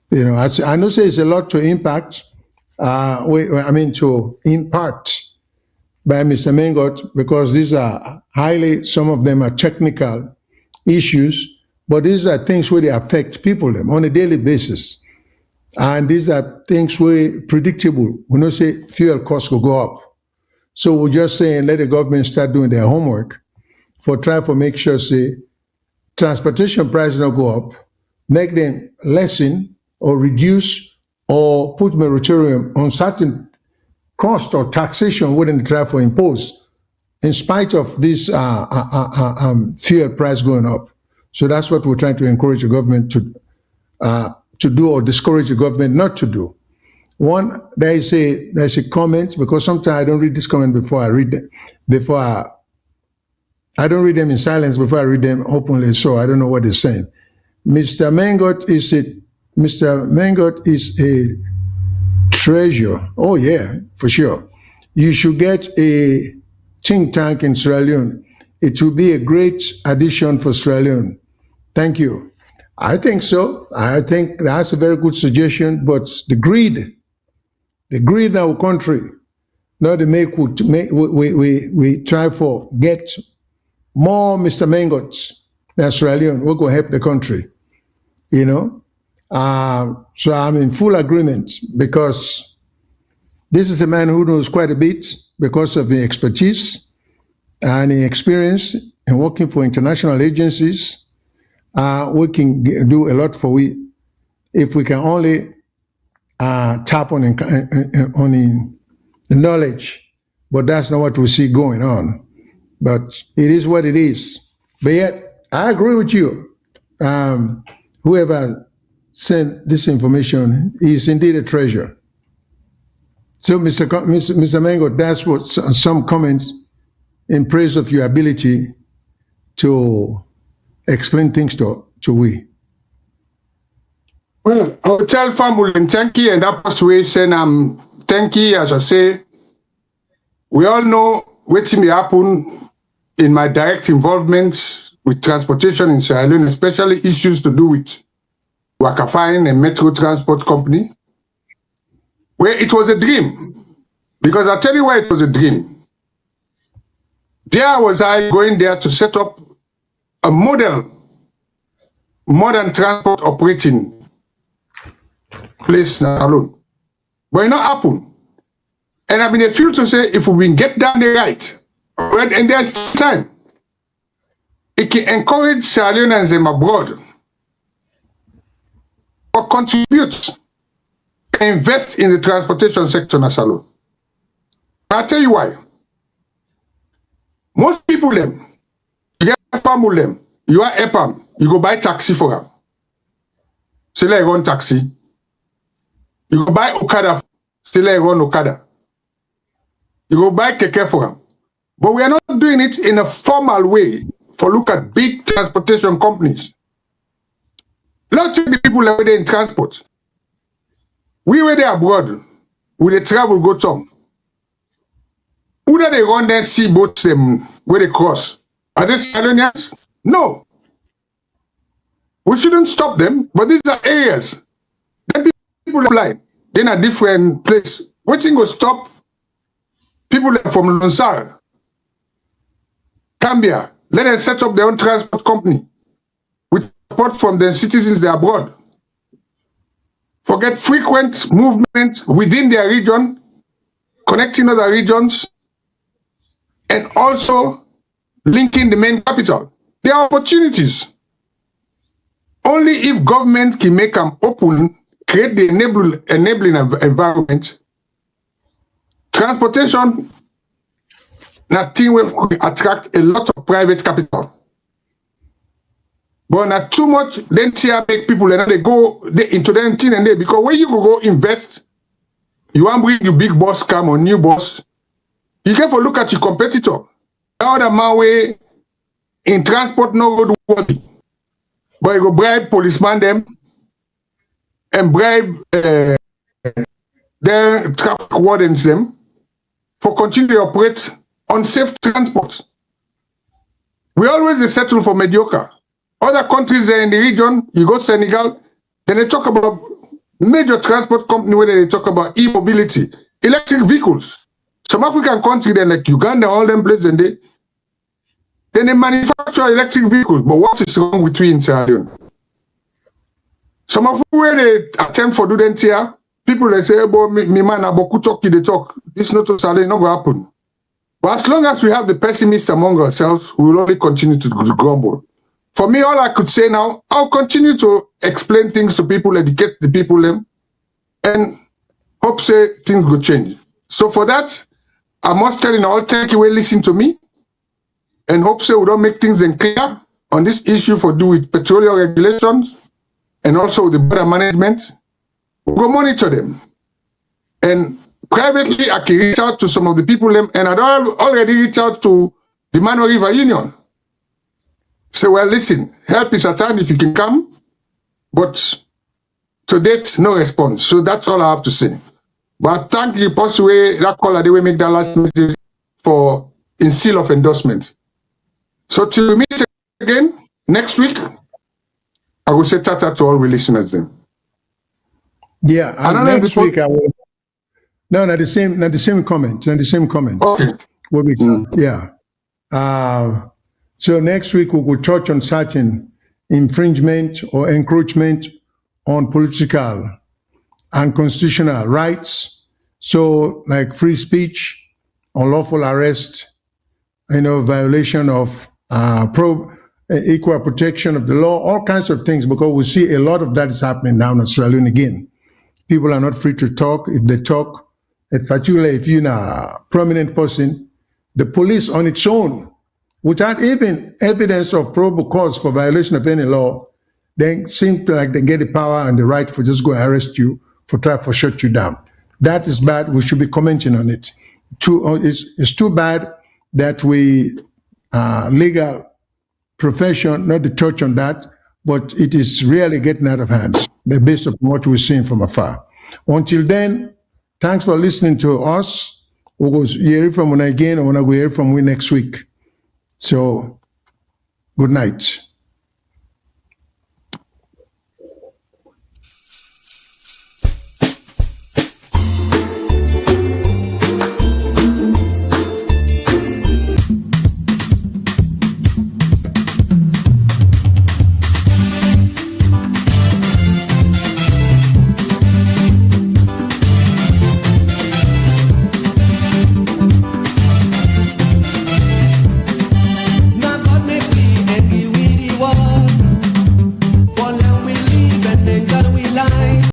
I know say it's a lot to impact, to impart by Mr. Mengot, because these are some of them are technical issues, but these are things where they affect people on a daily basis. And these are things where predictable. We know say fuel costs will go up. So we're just saying let the government start doing their homework try to make sure say transportation prices don't go up, make them lessen or reduce or put moratorium on certain cost or taxation wouldn't try to impose in spite of this fuel price going up. So that's what we're trying to encourage the government to do, or discourage the government not to do. One, there's a comment, because sometimes I don't read this comment before I read them. I don't read them in silence before I read them openly, so I don't know what they're saying. Mr. Mengot is a treasure. Oh yeah, for sure. You should get a think tank in Sierra Leone. It will be a great addition for Sierra Leone. Thank you. I think so. I think that's a very good suggestion, but the greed in our country, now we try for get more Mr. Mengots than Sierra Leone. We're going to help the country, So I'm in full agreement, because this is a man who knows quite a bit because of the expertise and the experience in working for international agencies. We can do a lot for we, if we can only tap on the knowledge, but that's not what we see going on. But it is what it is. But yet, I agree with you. Whoever sent this information is indeed a treasure. So, Mr. Mango, that's what some comments in praise of your ability to explain things to we. Well, I'll tell family and thank you, and that was way saying thank you, as I say. We all know what may happen in my direct involvement with transportation in Sierra Leone, especially issues to do with Wakafine and Metro Transport Company, where it was a dream. Because I'll tell you why it was a dream. There was I going there to set up a modern transport operating place alone. But it not happen. And I've been a few to say, if we get down the right, and there's time, it can encourage Sierra Leoneans abroad or contribute and invest in the transportation sector as alone. I'll tell you why. Most people, you get EPAM with them, you are EPAM, you go buy taxi for them. Say like run taxi. You go buy Okada, say like run Okada. You go buy Keke for them. But we are not doing it in a formal way for look at big transportation companies. Let's check the people that were there in transport. We were there abroad with the travel go Tom. Who do they run there see boats them where they cross? Are they Sierra Leoneans? No. We shouldn't stop them, but these are areas. Then people are blind. They're in a different place. What thing will stop people from Lonsar, Cambia, let them set up their own transport company with support from their citizens there abroad. Forget frequent movement within their region, connecting other regions, and also linking the main capital. There are opportunities. Only if government can make them open, create the enabling environment, transportation, that thing will attract a lot of private capital. But not too much, then make people and they go into them thing and they, because when you go invest, you want to bring your big boss come or new boss, you get to look at your competitor. The other man way in transport no road worthy. But you go bribe policeman them and bribe their traffic wardens them for continue to operate unsafe transport. We always settle for mediocre. Other countries there in the region, you go Senegal, then they talk about major transport company where they talk about e-mobility, electric vehicles. Some African countries, then like Uganda, all them places, and then they manufacture electric vehicles. But what is wrong with we in Sierra Leone? Some of where they attempt for do that here, people they say, "Boy, me man, aboku talk, they talk. This not to Sierra Leone, not gonna happen." But as long as we have the pessimists among ourselves, we will only continue to grumble. For me, all I could say now, I'll continue to explain things to people, educate the people, and hope say things will change. So for that, I must tell you all, thank you, listen to me, and hope say we don't make things clear on this issue for do with petroleum regulations and also the border management. We'll monitor them. And privately, I can reach out to some of the people, and I don't already reach out to the Mano River Union. Say, well, listen, help is at hand if you can come, but to date, no response. So that's all I have to say. But thank you, possibly, that caller, they will make that last message for in seal of endorsement. So till we meet again next week, I will say tata to all the listeners then. Yeah, next week I will. No, not the same comment. Okay. Will be, yeah. So next week we will touch on certain infringement or encroachment on political and constitutional rights. So like free speech, unlawful arrest, violation of equal protection of the law, all kinds of things, because we see a lot of that is happening now in Sierra Leone again. People are not free to talk. If they talk, and particularly if you're a prominent person, the police on its own, without even evidence of probable cause for violation of any law, they seem to like they get the power and the right for just go arrest you for shut you down. That is bad. We should be commenting on it. It's too bad that we legal profession not to touch on that, but it is really getting out of hand based on what we're seeing from afar. Until then, thanks for listening to us. We will hear from you again, and we'll hear from you next week. So, good night.